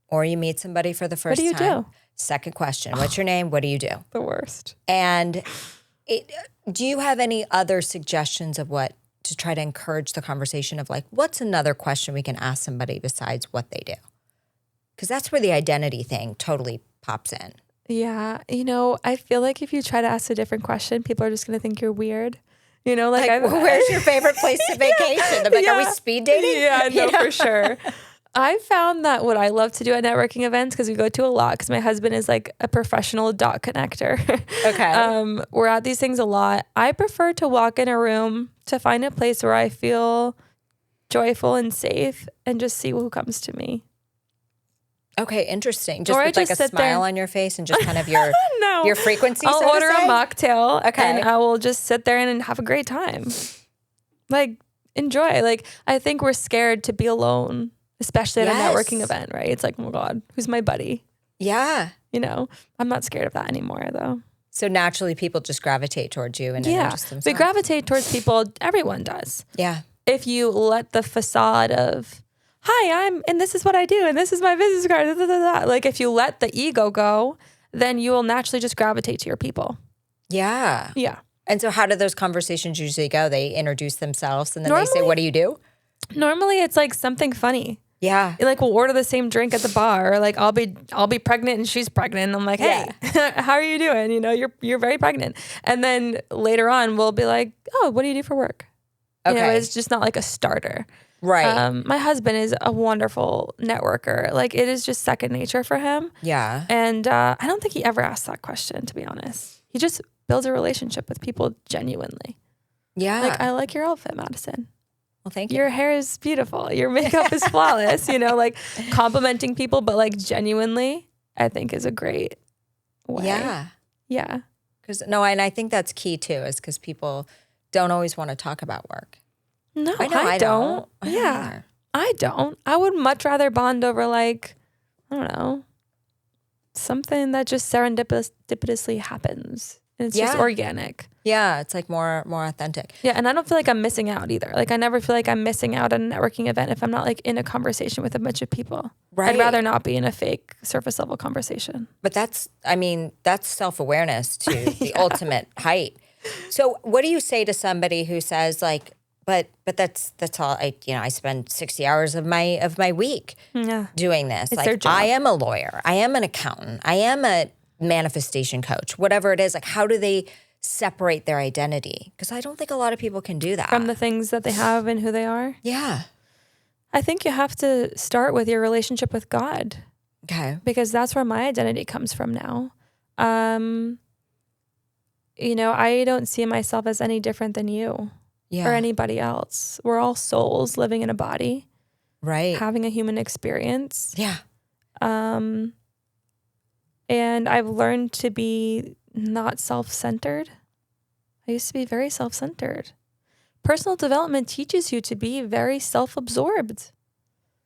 or you meet somebody for the first time. What do you do? Second question. What's your name? What do you do? The worst. And do you have any other suggestions of what to try to encourage the conversation of like, what's another question we can ask somebody besides what they do? Because that's where the identity thing totally pops in. Yeah. You know, I feel like if you try to ask a different question, people are just going to think you're weird. You know, like where's your favorite place to vacation? They're like, are we speed dating? Yeah, no, for sure. I found that what I love to do at networking events, because we go to a lot, because my husband is like a professional dot connector. Okay. We're at these things a lot. I prefer to walk in a room to find a place where I feel joyful and safe and just see who comes to me. Okay, interesting. Just or with like a smile on your face and just kind of your your frequency. I'll order a mocktail. Okay. And I will just sit there and have a great time. Like, enjoy. Like, I think we're scared to be alone, especially at a networking event, right? It's like, oh my God, who's my buddy? Yeah. You know, I'm not scared of that anymore though. So naturally people just gravitate towards you and interest themselves. We gravitate towards people. Everyone does. Yeah. If you let the facade of, hi, and this is what I do, and this is my business card, like if you let the ego go, then you will naturally just gravitate to your people. Yeah. Yeah. And so how do those conversations usually go? They introduce themselves and then they say, what do you do? Normally it's like something funny. Yeah. Like we'll order the same drink at the bar. Or like I'll be pregnant and she's pregnant. And I'm like, hey, how are you doing? You know, you're very pregnant. And then later on we'll be like, oh, what do you do for work? Okay. You know, it's just not like a starter. Right. My husband is a wonderful networker. Like it is just second nature for him. Yeah. And I don't think he ever asked that question, to be honest. He just builds a relationship with people genuinely. Yeah. Like, I like your outfit, Madison. Well, thank you. Your hair is beautiful. Your makeup is flawless. You know, like complimenting people, but like genuinely, I think is a great way. Yeah. Yeah. And I think that's key too, is because people don't always want to talk about work. No, I know, I don't. I Yeah. either. I don't. I would much rather bond over like, I don't know, something that just serendipitously happens. And it's just organic. Yeah, it's like more authentic. Yeah, and I don't feel like I'm missing out either. Like I never feel like I'm missing out on a networking event if I'm not like in a conversation with a bunch of people. Right. I'd rather not be in a fake surface level conversation. But that's self-awareness to the ultimate height. So what do you say to somebody who says like, but that's all I spend 60 hours of my week doing this. It's like their job. I am a lawyer, I am an accountant, I am a manifestation coach, whatever it is. Like how do they separate their identity? Because I don't think a lot of people can do that. From the things that they have and who they are. Yeah. I think you have to start with your relationship with God. Okay. Because that's where my identity comes from now. You know, I don't see myself as any different than you or anybody else. We're all souls living in a body. Right. Having a human experience. Yeah. And I've learned to be not self-centered. I used to be very self-centered. Personal development teaches you to be very self-absorbed.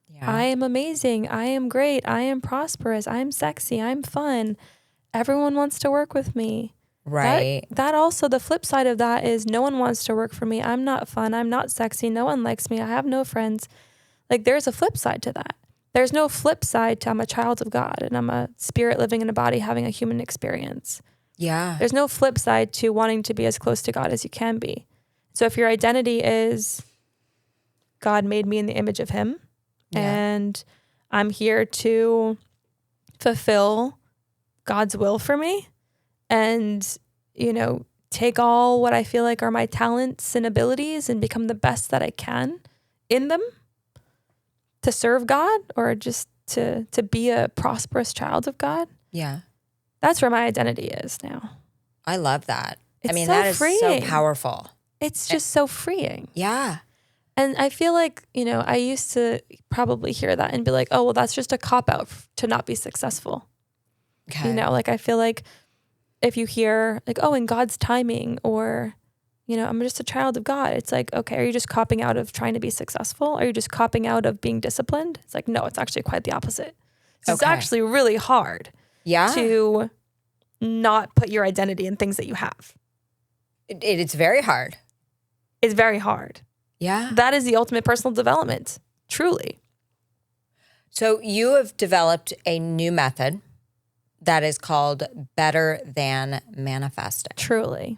Yeah. I am amazing. I am great. I am prosperous. I'm sexy. I'm fun. Everyone wants to work with me. Right. That also, the flip side of that is no one wants to work for me. I'm not fun. I'm not sexy. No one likes me. I have no friends. Like there's a flip side to that. There's no flip side to I'm a child of God and I'm a spirit living in a body having a human experience. Yeah. There's no flip side to wanting to be as close to God as you can be. So if your identity is God made me in the image of him and I'm here to fulfill God's will for me and, you know, take all what I feel like are my talents and abilities and become the best that I can in them, to serve God or just to be a prosperous child of God. Yeah. That's where my identity is now. I love that. It's so that is freeing. so powerful. It's just so freeing. Yeah. And I feel like, you know, I used to probably hear that and be like, oh, well, that's just a cop-out to not be successful. Okay. You know, like I feel like if you hear like, oh, in God's timing or, you know, I'm just a child of God. It's like, okay, are you just copping out of trying to be successful? Are you just copping out of being disciplined? It's like, no, it's actually quite the opposite. So It's actually really hard to not put your identity in things that you have. It's very hard. It's very hard. Yeah. That is the ultimate personal development, truly. So you have developed a new method that is called Better Than Manifesting. Truly.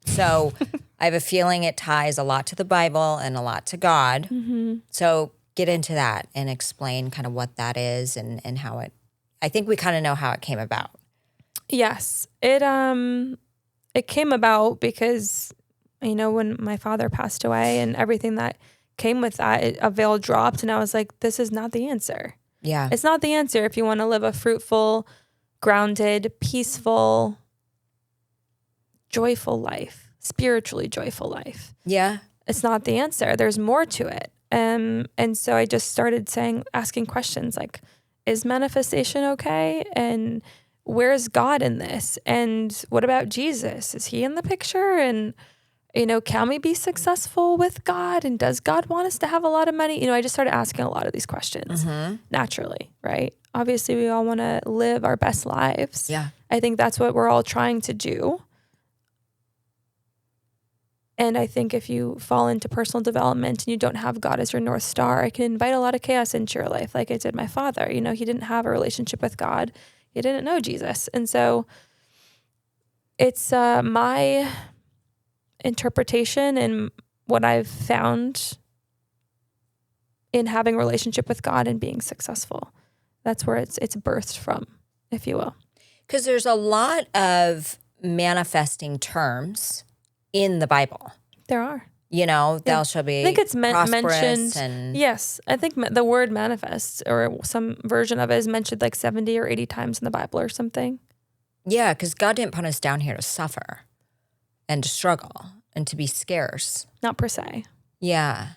So I have a feeling it ties a lot to the Bible and a lot to God. Mm-hmm. So get into that and explain kind of what that is and how it, I think we kind of know how it came about. Yes. It came about because, you know, when my father passed away and everything that came with that, a veil dropped and I was like, this is not the answer. Yeah. It's not the answer if you want to live a fruitful, grounded, peaceful, joyful life, spiritually joyful life. Yeah. It's not the answer. There's more to it. And so I just started asking questions like, is manifestation okay? And where's God in this? And what about Jesus? Is he in the picture? And, you know, can we be successful with God? And does God want us to have a lot of money? You know, I just started asking a lot of these questions naturally, right? Obviously, we all want to live our best lives. Yeah. I think that's what we're all trying to do. And I think if you fall into personal development and you don't have God as your North Star, it can invite a lot of chaos into your life, like it did my father. You know, he didn't have a relationship with God. He didn't know Jesus. And so it's my interpretation and what I've found in having a relationship with God and being successful. That's where it's birthed from, if you will. Because there's a lot of manifesting terms in the Bible. There are. You know, thou shalt be I think it's prosperous mentioned. and Yes, I think the word manifests or some version of it is mentioned like 70 or 80 times in the Bible or something. yeah, because God didn't put us down here to suffer and to struggle and to be scarce. Not per se. Yeah.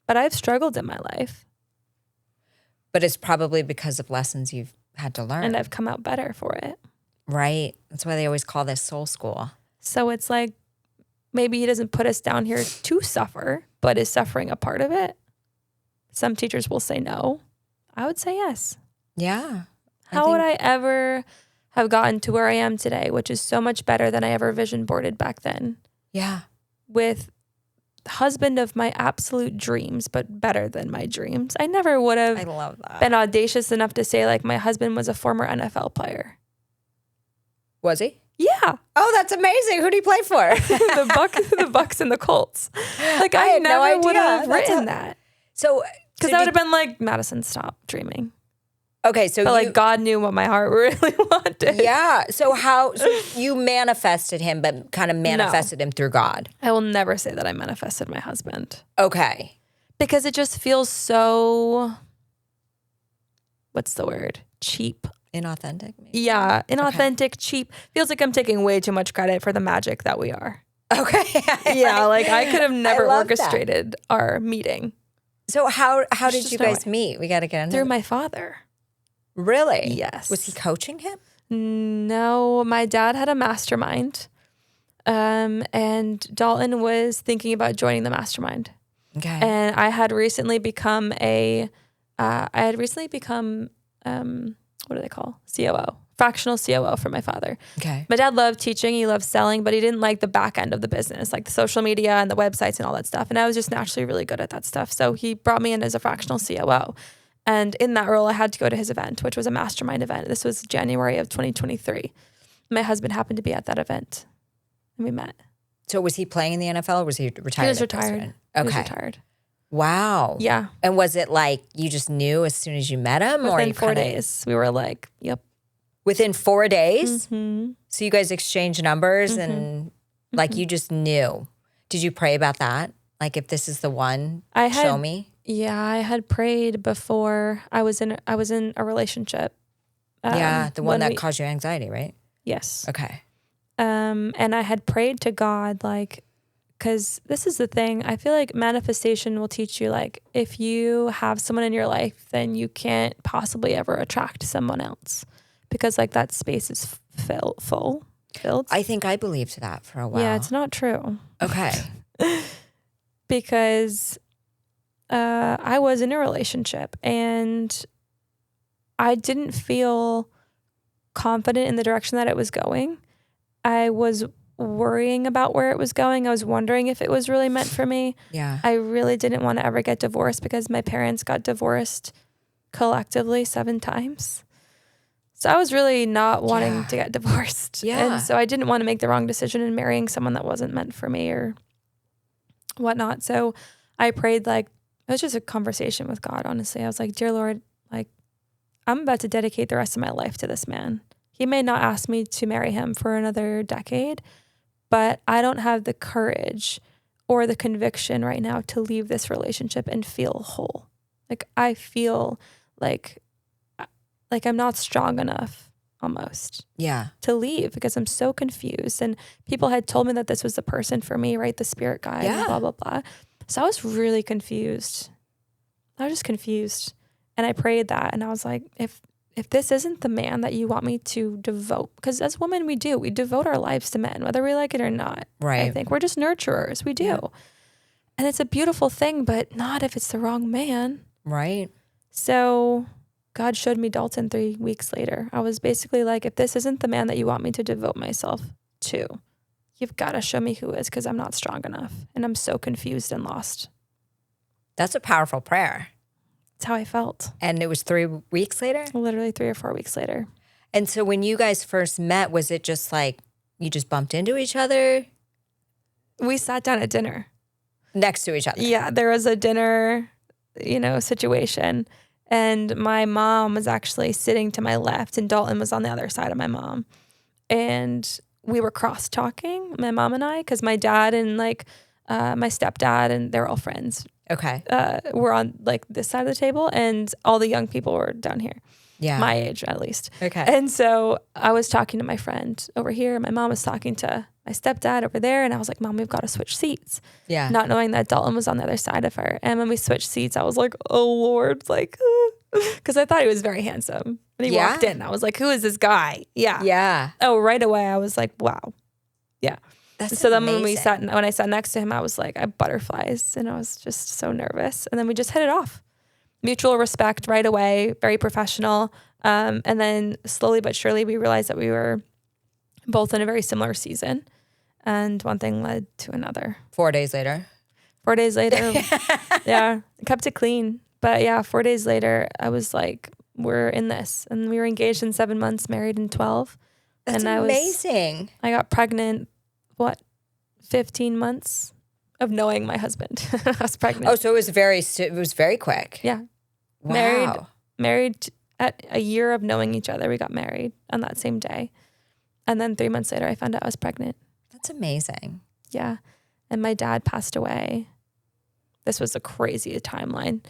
But I've struggled in my life. But it's probably because of lessons you've had to learn. And I've come out better for it. Right. That's why they always call this soul school. So it's like, maybe he doesn't put us down here to suffer, but is suffering a part of it? Some teachers will say no. I would say yes. Yeah. How would I ever have gotten to where I am today, which is so much better than I ever vision boarded back then? Yeah. With the husband of my absolute dreams, but better than my dreams. I never would I have love that. been audacious enough to say like my husband was a former NFL player. Was he? Yeah. Oh, that's amazing. Who did he play for? the Bucks and the Colts. Like I had no never would idea. have That's written that. So, Because that would have been like, Madison, stop dreaming. okay, so But like God knew what my heart really wanted. yeah. So you manifested him, but kind of manifested him through God. I will never say that I manifested my husband. Okay. Because it just feels so, what's the word? Cheap. Inauthentic, maybe? Yeah, inauthentic, cheap. Feels like I'm taking way too much credit for the magic that we are. Okay. Yeah, like I could have never love that. orchestrated our meeting. So how did just you no guys way. meet? We got to get into Through it. my father. Really? Yes. Was he coaching him? No, my dad had a mastermind. And Dalton was thinking about joining the mastermind. Okay. And I had recently become what do they call? COO, fractional COO for my father. Okay. My dad loved teaching. He loved selling, but he didn't like the back end of the business, like the social media and the websites and all that stuff. And I was just naturally really good at that stuff. So he brought me in as a fractional COO. And in that role, I had to go to his event, which was a mastermind event. This was January of 2023. My husband happened to be at that event and we met. So was he playing in the NFL or was he retired? He was at this retired. point? He Okay. was retired. Wow. Yeah. And was it like you just knew as soon as you met him? or Within you 4 kinda- days, we were like, yep. Within 4 days? Mm-hmm. So you guys exchanged numbers and like you just knew. Did you pray about that? Like if this is the one, show me? Yeah, I had prayed before I was in a relationship. Yeah, the one when that we- caused you anxiety, right? Yes. Okay. And I had prayed to God, like, because this is the thing. I feel like manifestation will teach you, like, if you have someone in your life, then you can't possibly ever attract someone else because, like, that space is filled. I think I believed that for a while. Yeah, it's not true. Okay. Because I was in a relationship and I didn't feel confident in the direction that it was going. I was worrying about where it was going. I was wondering if it was really meant for me. Yeah. I really didn't want to ever get divorced because my parents got divorced collectively 7 times. So I was really not wanting to get divorced. Yeah. And so I didn't want to make the wrong decision in marrying someone that wasn't meant for me or whatnot. So I prayed, like, it was just a conversation with God, honestly. I was like, dear Lord, like, I'm about to dedicate the rest of my life to this man. He may not ask me to marry him for another decade, but I don't have the courage or the conviction right now to leave this relationship and feel whole. Like, I feel like I'm not strong enough almost to leave because I'm so confused. And people had told me that this was the person for me, right? The spirit guide, and blah, blah, blah. So I was really confused. I was just confused. And I prayed that. And I was like, if this isn't the man that you want me to devote, because as women, we devote our lives to men, whether we like it or not. Right. I think we're just nurturers. We do. Yeah. And it's a beautiful thing, but not if it's the wrong man. Right. So God showed me Dalton 3 weeks later. I was basically like, if this isn't the man that you want me to devote myself to, you've got to show me who is, because I'm not strong enough. And I'm so confused and lost. That's a powerful prayer. That's how I felt. And it was 3 weeks later? Literally 3 or 4 weeks later. And so when you guys first met, was it just like you just bumped into each other? We sat down at dinner. Next to each other? Yeah, there was a dinner situation. And my mom was actually sitting to my left and Dalton was on the other side of my mom. And we were cross-talking, my mom and I, because my dad and like my stepdad and they're all friends. Okay. Were on like this side of the table and all the young people were down here. Yeah. My age, at least. Okay. And so I was talking to my friend over here. My mom was talking to my stepdad over there. And I was like, Mom, we've got to switch seats. Yeah. Not knowing that Dalton was on the other side of her. And when we switched seats, I was like, oh, Lord. Like, because I thought he was very handsome. When he walked in, I was like, who is this guy? Yeah. Yeah. Oh, right away, I was like, wow. Yeah. That's so then amazing. when I sat next to him, I was like, I have butterflies. And I was just so nervous. And then we just hit it off. Mutual respect right away, very professional. And then slowly but surely we realized that we were both in a very similar season. And one thing led to another. 4 days later. 4 days later. Yeah. Kept it clean. But yeah, 4 days later, I was like, we're in this. And we were engaged in 7 months, married in 12. That's amazing. I got pregnant, 15 months of knowing my husband. I was pregnant. Oh, so it was very quick. Yeah. Wow. Married at a year of knowing each other. We got married on that same day. And then 3 months later, I found out I was pregnant. That's amazing. Yeah. And my dad passed away. This was a crazy timeline.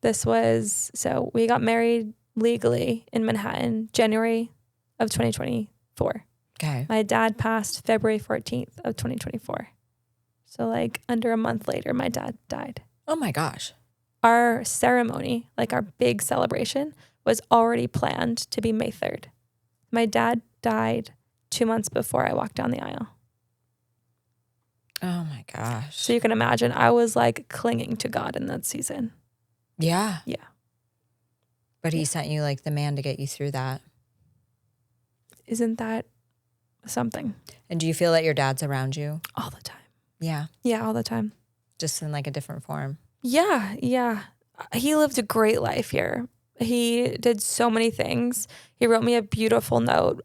So we got married legally in Manhattan, January of 2024. Okay. My dad passed February 14th of 2024. So like under a month later, my dad died. Oh my gosh. Our ceremony, like our big celebration, was already planned to be May 3rd. My dad died 2 months before I walked down the aisle. Oh my gosh. So you can imagine, I was like clinging to God in that season. Yeah. Yeah. But he sent you like the man to get you through that. Isn't that something? And do you feel that your dad's around you? All the time. Yeah. Yeah, all the time. Just in like a different form. Yeah. He lived a great life here. He did so many things. He wrote me a beautiful note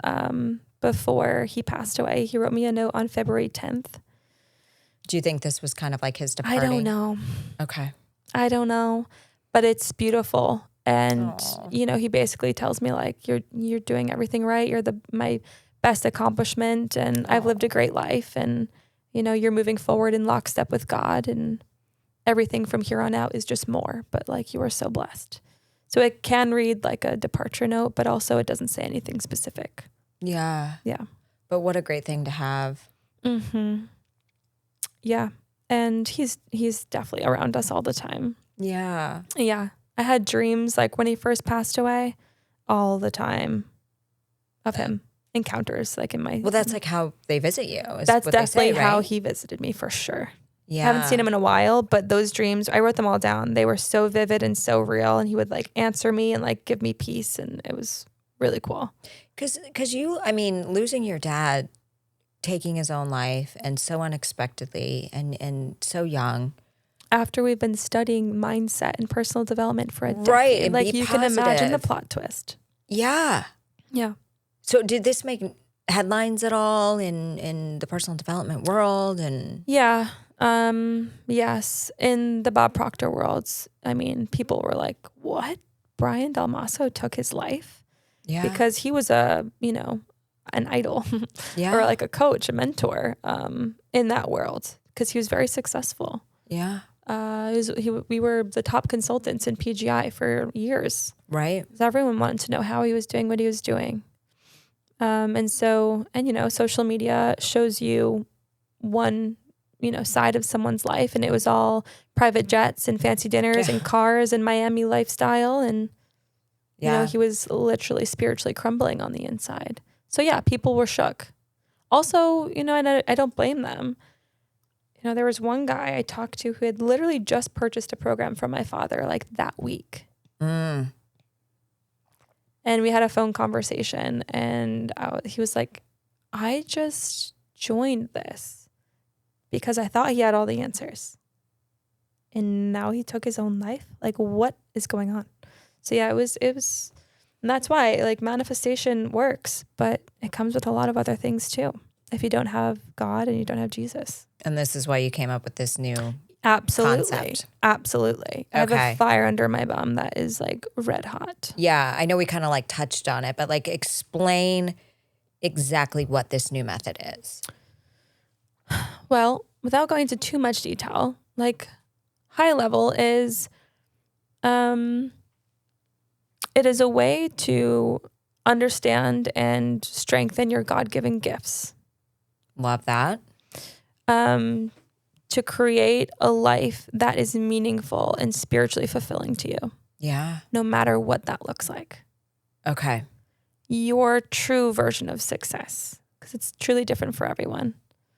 before he passed away. He wrote me a note on February 10th. Do you think this was kind of like his departing? I don't know. Okay. I don't know, but it's beautiful. And, he basically tells me like, you're doing everything right. You're my best accomplishment and I've lived a great life and, you're moving forward in lockstep with God and everything from here on out is just more, but like you are so blessed. So it can read like a departure note, but also it doesn't say anything specific. Yeah. Yeah. But what a great thing to have. Mm-hmm. Yeah. And he's definitely around us all the time. Yeah. Yeah. I had dreams like when he first passed away all the time of him. Encounters like in my... Well, that's like how they visit you. That's definitely right? how he visited me for sure. Yeah. I haven't seen him in a while, but those dreams, I wrote them all down. They were so vivid and so real. And he would like answer me and like give me peace. And it was really cool. Because losing your dad, taking his own life and so unexpectedly and so young. After we've been studying mindset and personal development for a decade. Right. And like be you positive. can imagine the plot twist. Yeah. Yeah. So did this make headlines at all in the personal development world? And yeah. Yes. In the Bob Proctor worlds, people were like, what? Brian Dalmaso took his life? Yeah. Because he was an idol. Yeah. Or like a coach, a mentor in that world because he was very successful. Yeah. We were the top consultants in PGI for years. Right. So everyone wanted to know how he was doing what he was doing. Social media shows you one, side of someone's life. And it was all private jets and fancy dinners and cars and Miami lifestyle. And, he was literally spiritually crumbling on the inside. So yeah, people were shook. Also, and I don't blame them. There was one guy I talked to who had literally just purchased a program from my father like that week. Mm. And we had a phone conversation and he was like, I just joined this because I thought he had all the answers. And now he took his own life. Like, what is going on? So yeah, it was, and that's why like manifestation works, but it comes with a lot of other things too. If you don't have God and you don't have Jesus. And this is why you came up with this new Absolutely. concept. Absolutely. I have Okay. a fire under my bum that is like red hot. Yeah, I know we kind of like touched on it, but like explain exactly what this new method is. Well, without going into too much detail, like high level is it is a way to understand and strengthen your God-given gifts. Love that. To create a life that is meaningful and spiritually fulfilling to you, Yeah. no matter what that looks like. Okay. Your true version of success, because it's truly different for everyone.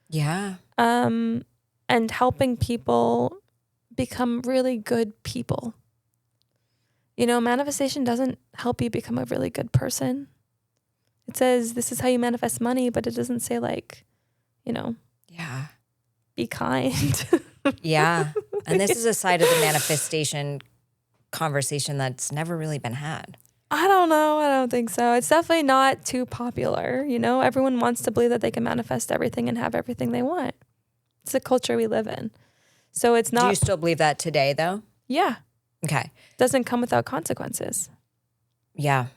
Yeah. And helping people become really good people. You know, manifestation doesn't help you become a really good person. It says this is how you manifest money, but it doesn't say like, you know, Yeah. be kind. Yeah. And this is a side of the manifestation conversation that's never really been had. I don't know. I don't think so. It's definitely not too popular. You know, everyone wants to believe that they can manifest everything and have everything they want. It's the culture we live in. So it's not. Do you still believe that today, though? Yeah. Okay. Doesn't come without consequences. Yeah.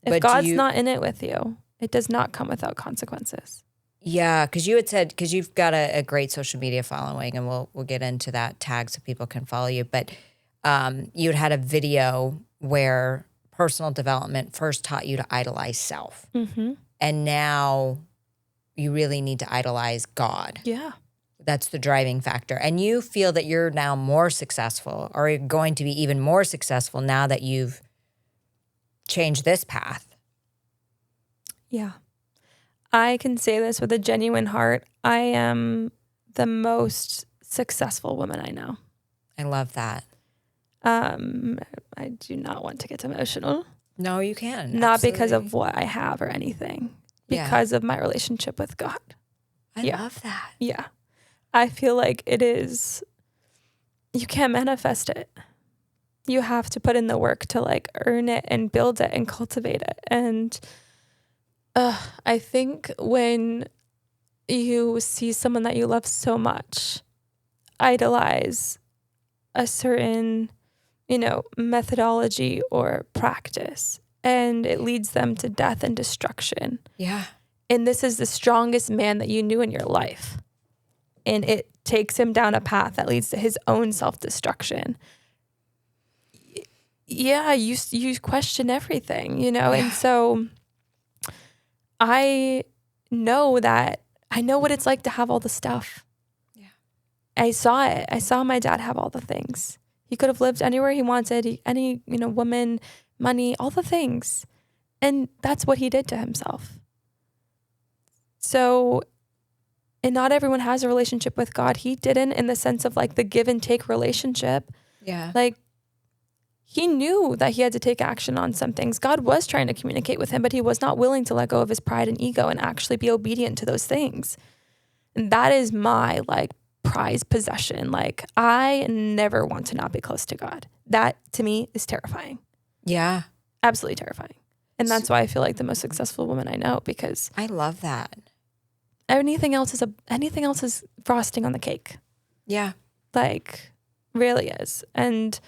If But God's not in it with you, it does not come without consequences. Yeah, because you had said, because you've got a great social media following, and we'll get into that tag so people can follow you. But you had a video where personal development first taught you to idolize self. Mm-hmm. And now you really need to idolize God. Yeah. That's the driving factor. And you feel that you're now more successful, or you're going to be even more successful now that you've changed this path. Yeah. I can say this with a genuine heart. I am the most successful woman I know. I love that. I do not want to get emotional. No, you can. Not Absolutely. because of what I have or anything. Because of my relationship with God. I love that. Yeah. I feel like it is, you can't manifest it. You have to put in the work to like earn it and build it and cultivate it. And I think when you see someone that you love so much idolize a certain, you know, methodology or practice, and it leads them to death and destruction. Yeah. And this is the strongest man that you knew in your life. And it takes him down a path that leads to his own self-destruction. Yeah, you question everything, you know? Yeah. And so I know what it's like to have all the stuff. Yeah. I saw it. I saw my dad have all the things. He could have lived anywhere he wanted, any, you know, woman, money, all the things. And that's what he did to himself. So, and not everyone has a relationship with God. He didn't, in the sense of like the give and take relationship. Yeah. Like he knew that he had to take action on some things. God was trying to communicate with him, but he was not willing to let go of his pride and ego and actually be obedient to those things. And that is my like prized possession. Like I never want to not be close to God. That to me is terrifying. Yeah. Absolutely terrifying. And that's why I feel like the most successful woman I know, because I love that. anything else is frosting on the cake. Yeah. Like really is. And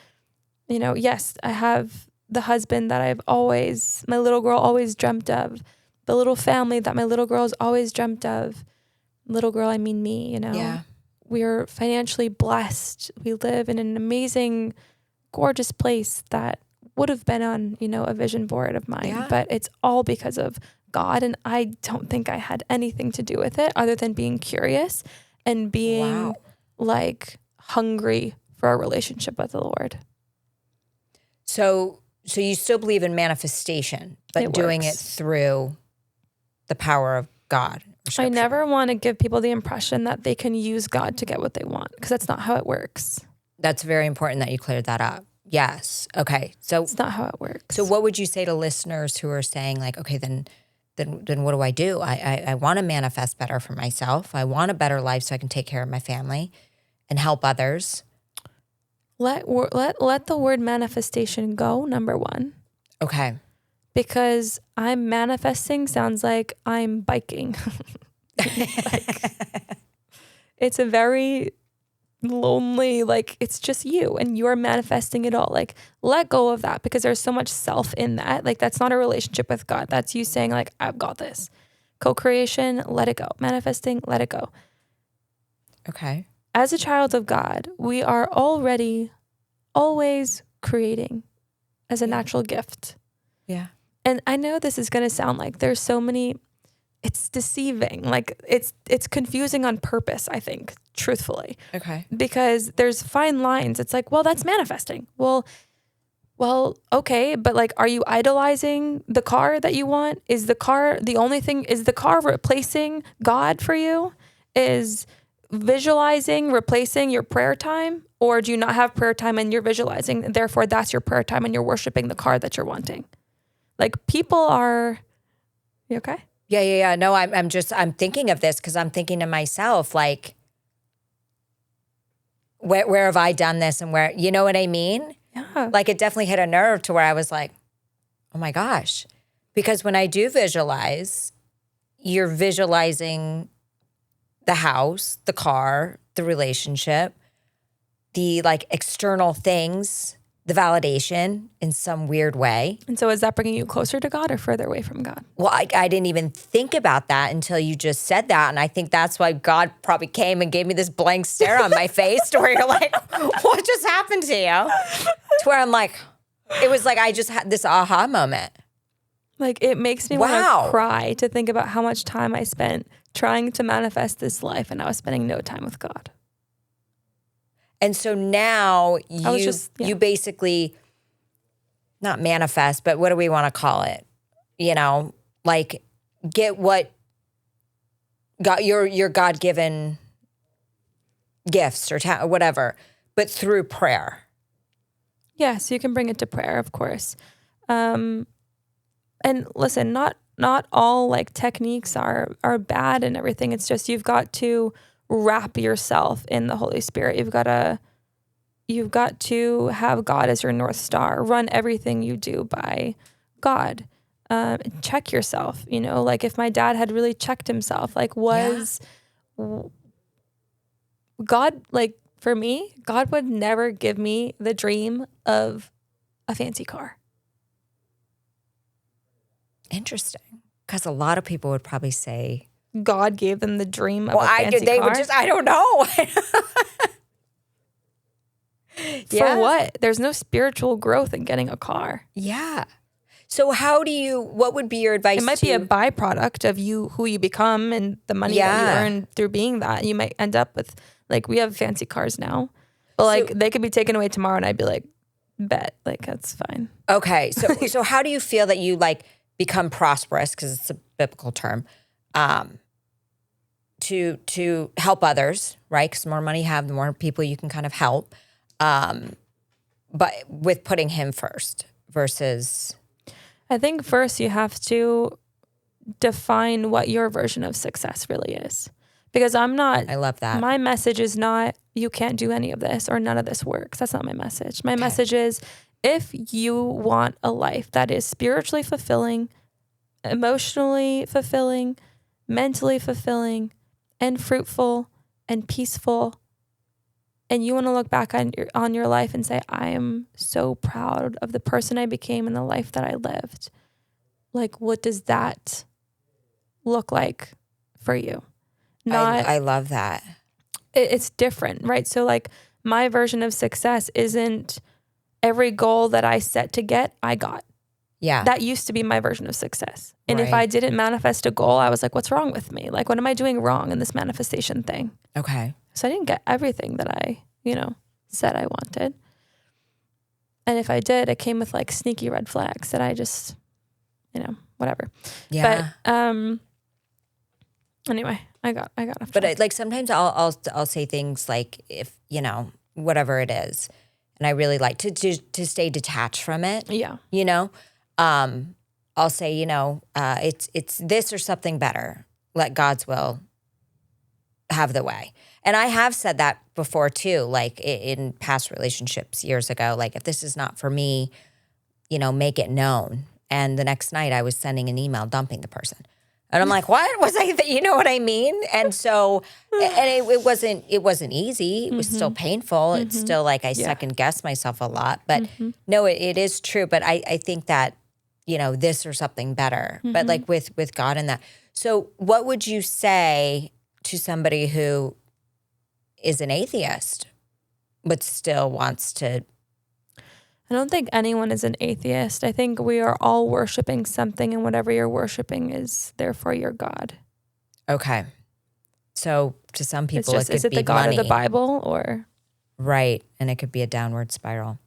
you know, yes, I have the husband that my little girl always dreamt of, the little family that my little girl's always dreamt of. Little girl, I mean me, you know. Yeah. We're financially blessed. We live in an amazing, gorgeous place that would have been on, you know, a vision board of mine. Yeah. But it's all because of God. And I don't think I had anything to do with it other than being curious and being like hungry for a relationship with the Lord. So you still believe in manifestation, but doing it through the power of God. I never want to give people the impression that they can use God to get what they want, because that's not how it works. That's very important that you cleared that up. Yes. Okay. So it's not how it works. So what would you say to listeners who are saying like, okay, then what do? I want to manifest better for myself. I want a better life so I can take care of my family and help others. Let the word manifestation go, number one. Okay. Because I'm manifesting sounds like I'm biking. Like, it's a very lonely, like it's just you and you're manifesting it all. Like let go of that, because there's so much self in that. Like that's not a relationship with God. That's you saying like, I've got this. Co-creation, let it go. Manifesting, let it go. Okay. As a child of God, we are already always creating as a natural gift. Yeah. And I know this is going to sound like there's so many, it's deceiving. Like it's confusing on purpose, I think, truthfully. Okay. Because there's fine lines. It's like, well, that's manifesting. Well, okay. But like, are you idolizing the car that you want? Is the car the only thing? Is the car replacing God for you? Is visualizing replacing your prayer time? Or do you not have prayer time and you're visualizing, and therefore that's your prayer time and you're worshiping the car that you're wanting? Like people are, you okay? Yeah. No, I'm thinking of this because I'm thinking to myself, like, where have I done this and where, you know what I mean? Yeah. Like it definitely hit a nerve to where I was like, oh my gosh. Because when I do visualize, you're visualizing the house, the car, the relationship, the like external things, the validation in some weird way. And so is that bringing you closer to God or further away from God? Well, I didn't even think about that until you just said that. And I think that's why God probably came and gave me this blank stare on my face to where you're like, what just happened to you? To where I'm like, it was like I just had this aha moment. Like it makes me want to cry to think about how much time I spent trying to manifest this life and I was spending no time with God. And so now you basically not manifest, but what do we want to call it? You know, like get what got your God-given gifts or whatever, but through prayer. Yeah, so you can bring it to prayer, of course. And listen, not all like techniques are bad and everything. It's just you've got to wrap yourself in the Holy Spirit. You've got to have God as your North Star. Run everything you do by God. Check yourself. You know, like if my dad had really checked himself, like was God, like for me, God would never give me the dream of a fancy car. Interesting. Because a lot of people would probably say God gave them the dream of a fancy car. They would just, I don't know. For what? There's no spiritual growth in getting a car. Yeah. So what would be your advice? It might be a byproduct of who you become and the money that you earn through being that. You might end up with, like, we have fancy cars now, but like they could be taken away tomorrow and I'd be like, bet, like that's fine. Okay. So how do you feel that you like become prosperous? Because it's a biblical term, to help others, right? Because the more money you have, the more people you can kind of help. But with putting him first versus. I think first you have to define what your version of success really is. Because I love that. My message is not, you can't do any of this or none of this works. That's not my message. My message is, if you want a life that is spiritually fulfilling, emotionally fulfilling, mentally fulfilling, and fruitful and peaceful, and you want to look back on your life and say, I am so proud of the person I became and the life that I lived. Like, what does that look like for you? I love that. It's different, right? So like my version of success isn't every goal that I set to get, I got. Yeah. That used to be my version of success. And if I didn't manifest a goal, I was like, what's wrong with me? Like, what am I doing wrong in this manifestation thing? Okay. So I didn't get everything that I, said I wanted. And if I did, it came with like sneaky red flags that I just, whatever. Yeah. But anyway, I got off track. But like sometimes I'll say things like, if, whatever it is, and I really like to stay detached from it. Yeah. I'll say, it's this or something better. Let God's will have the way. And I have said that before too, like in past relationships years ago, like if this is not for me, make it known. And the next night I was sending an email dumping the person. And I'm like, what was I? You know what I mean? And so, and it wasn't easy. It was still painful. It's still like I second guess myself a lot. But no, it is true. But I think that, this or something better. But like with God in that. So what would you say to somebody who is an atheist but still wants to? I don't think anyone is an atheist. I think we are all worshiping something, and whatever you're worshiping is therefore your God. Okay. So to some people, is it the God money. of the Bible or? Right. And it could be a downward spiral.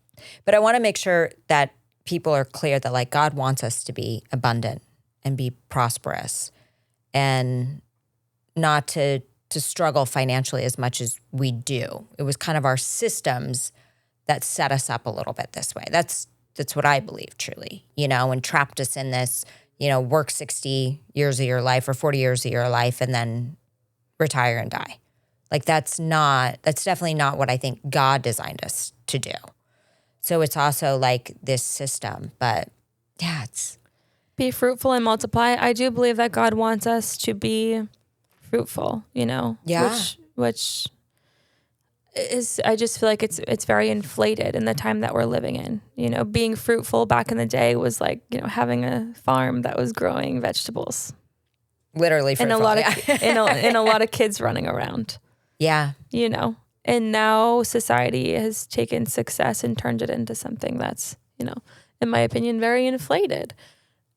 But I want to make sure that people are clear that like God wants us to be abundant and be prosperous and not to struggle financially as much as we do. It was kind of our systems that set us up a little bit this way. That's what I believe truly, and trapped us in this, work 60 years of your life or 40 years of your life and then retire and die. Like that's definitely not what I think God designed us to do. So it's also like this system, but yeah, it's be fruitful and multiply. I do believe that God wants us to be fruitful, Yeah. which is, I just feel like it's very inflated in the time that we're living in. Being fruitful back in the day was like, having a farm that was growing vegetables. Literally fruitful. And a lot of kids running around. Yeah. And now society has taken success and turned it into something that's, in my opinion, very inflated.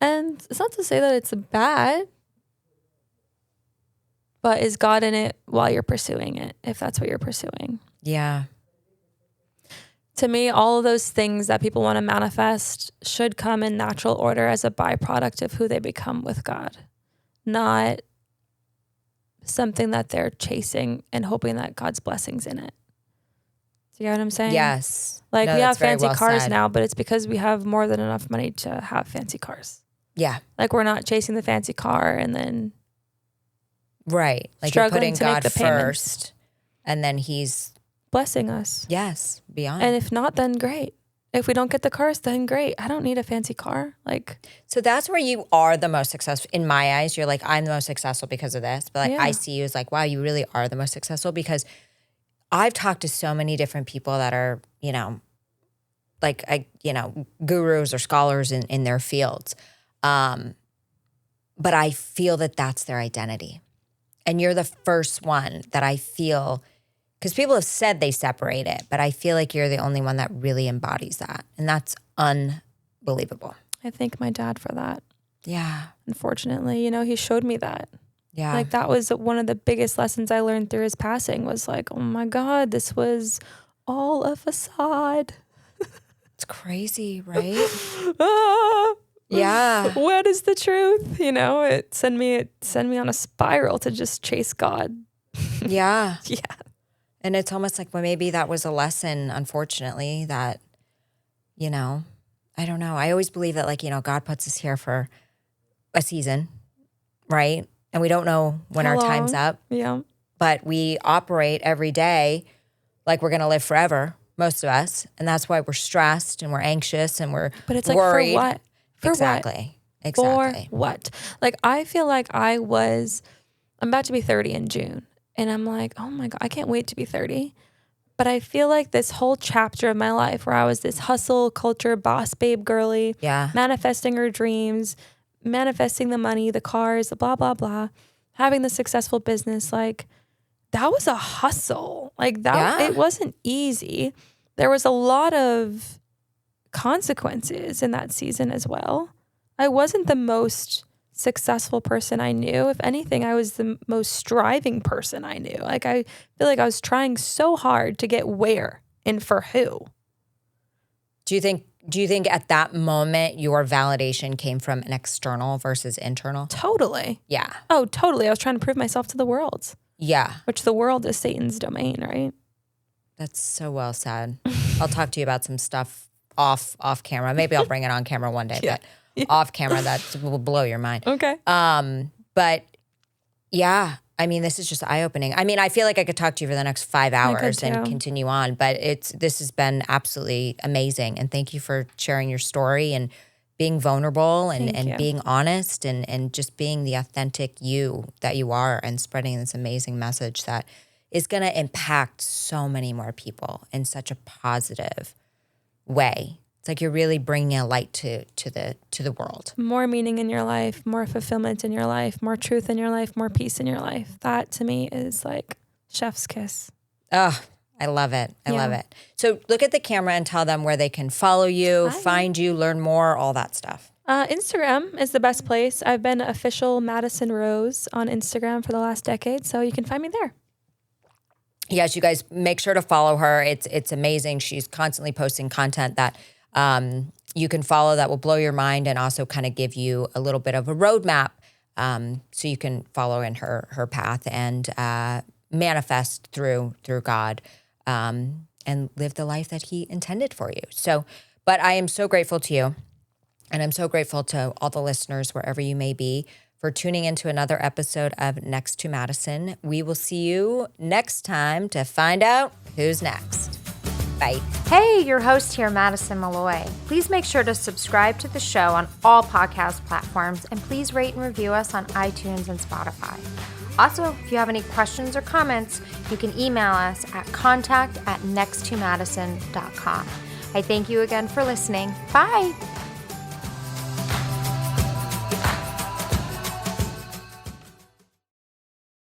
And it's not to say that it's bad, but is God in it while you're pursuing it, if that's what you're pursuing? Yeah. To me, all of those things that people want to manifest should come in natural order as a byproduct of who they become with God, not something that they're chasing and hoping that God's blessings in it. Do you get what I'm saying? Yes. Like No, we have that's very fancy well cars said. now, but it's because we have more than enough money to have fancy cars. Yeah. Like we're not chasing the fancy car and then right. Like you're struggling putting to make God the payments. first and then he's blessing us. yes, beyond. And if not, then great. If we don't get the cars, then great. I don't need a fancy car. So that's where you are the most successful. In my eyes, you're like, I'm the most successful because of this. But like I see you as like, wow, you really are the most successful because I've talked to so many different people that are, gurus or scholars in their fields. But I feel that that's their identity. And you're the first one that I feel, because people have said they separate it, but I feel like you're the only one that really embodies that. And that's unbelievable. I thank my dad for that. Yeah. Unfortunately, he showed me that. Yeah. Like that was one of the biggest lessons I learned through his passing was like, oh my God, this was all a facade. It's crazy, right? Ah, Yeah. what is the truth? It sent me on a spiral to just chase God. Yeah. Yeah. And it's almost like, well, maybe that was a lesson, unfortunately, that, I don't know. I always believe that like, God puts us here for a season, right? And we don't know when How our long? time's up. Yeah. But we operate every day like we're going to live forever, most of us. And that's why we're stressed and we're anxious and we're But it's like, worried. for what? For Exactly. what? Exactly. For what? Like, I feel like I'm about to be 30 in June. And I'm like, oh my God, I can't wait to be 30. But I feel like this whole chapter of my life where I was this hustle culture, boss babe girly, Yeah. manifesting her dreams, manifesting the money, the cars, the blah, blah, blah, having the successful business, like that was a hustle. Like that, Yeah. It wasn't easy. There was a lot of consequences in that season as well. I wasn't the most successful person I knew. If anything, I was the most striving person I knew. Like I feel like I was trying so hard to get where and for who. Do you think at that moment your validation came from an external versus internal? Totally. Yeah. Oh, totally. I was trying to prove myself to the world, Yeah. which the world is Satan's domain, right? That's so well said. I'll talk to you about some stuff off camera. Maybe I'll bring it on camera one day, but off camera that will blow your mind. Okay. But yeah, I mean, this is just eye-opening. I mean, I feel like I could talk to you for the next 5 hours and too. continue on, but this has been absolutely amazing. And thank you for sharing your story and being vulnerable and Thank you. being honest and just being the authentic you that you are and spreading this amazing message that is going to impact so many more people in such a positive way. It's like you're really bringing a light to the world. More meaning in your life, more fulfillment in your life, more truth in your life, more peace in your life. That to me is like chef's kiss. Oh, I love it. I love it. So look at the camera and tell them where they can follow you, find you, learn more, all that stuff. Instagram is the best place. I've been official Madison Rose on Instagram for the last decade, so you can find me there. Yes, you guys make sure to follow her. It's amazing. She's constantly posting content that you can follow that will blow your mind and also kind of give you a little bit of a roadmap so you can follow in her path and manifest through God. And live the life that he intended for you. So, but I am so grateful to you. And I'm so grateful to all the listeners, wherever you may be, for tuning into another episode of Next to Madison. We will see you next time to find out who's next. Bye. Hey, your host here, Madison Malloy. Please make sure to subscribe to the show on all podcast platforms and please rate and review us on iTunes and Spotify. Also, if you have any questions or comments, you can email us at contact@nexttomadison.com. I thank you again for listening. Bye.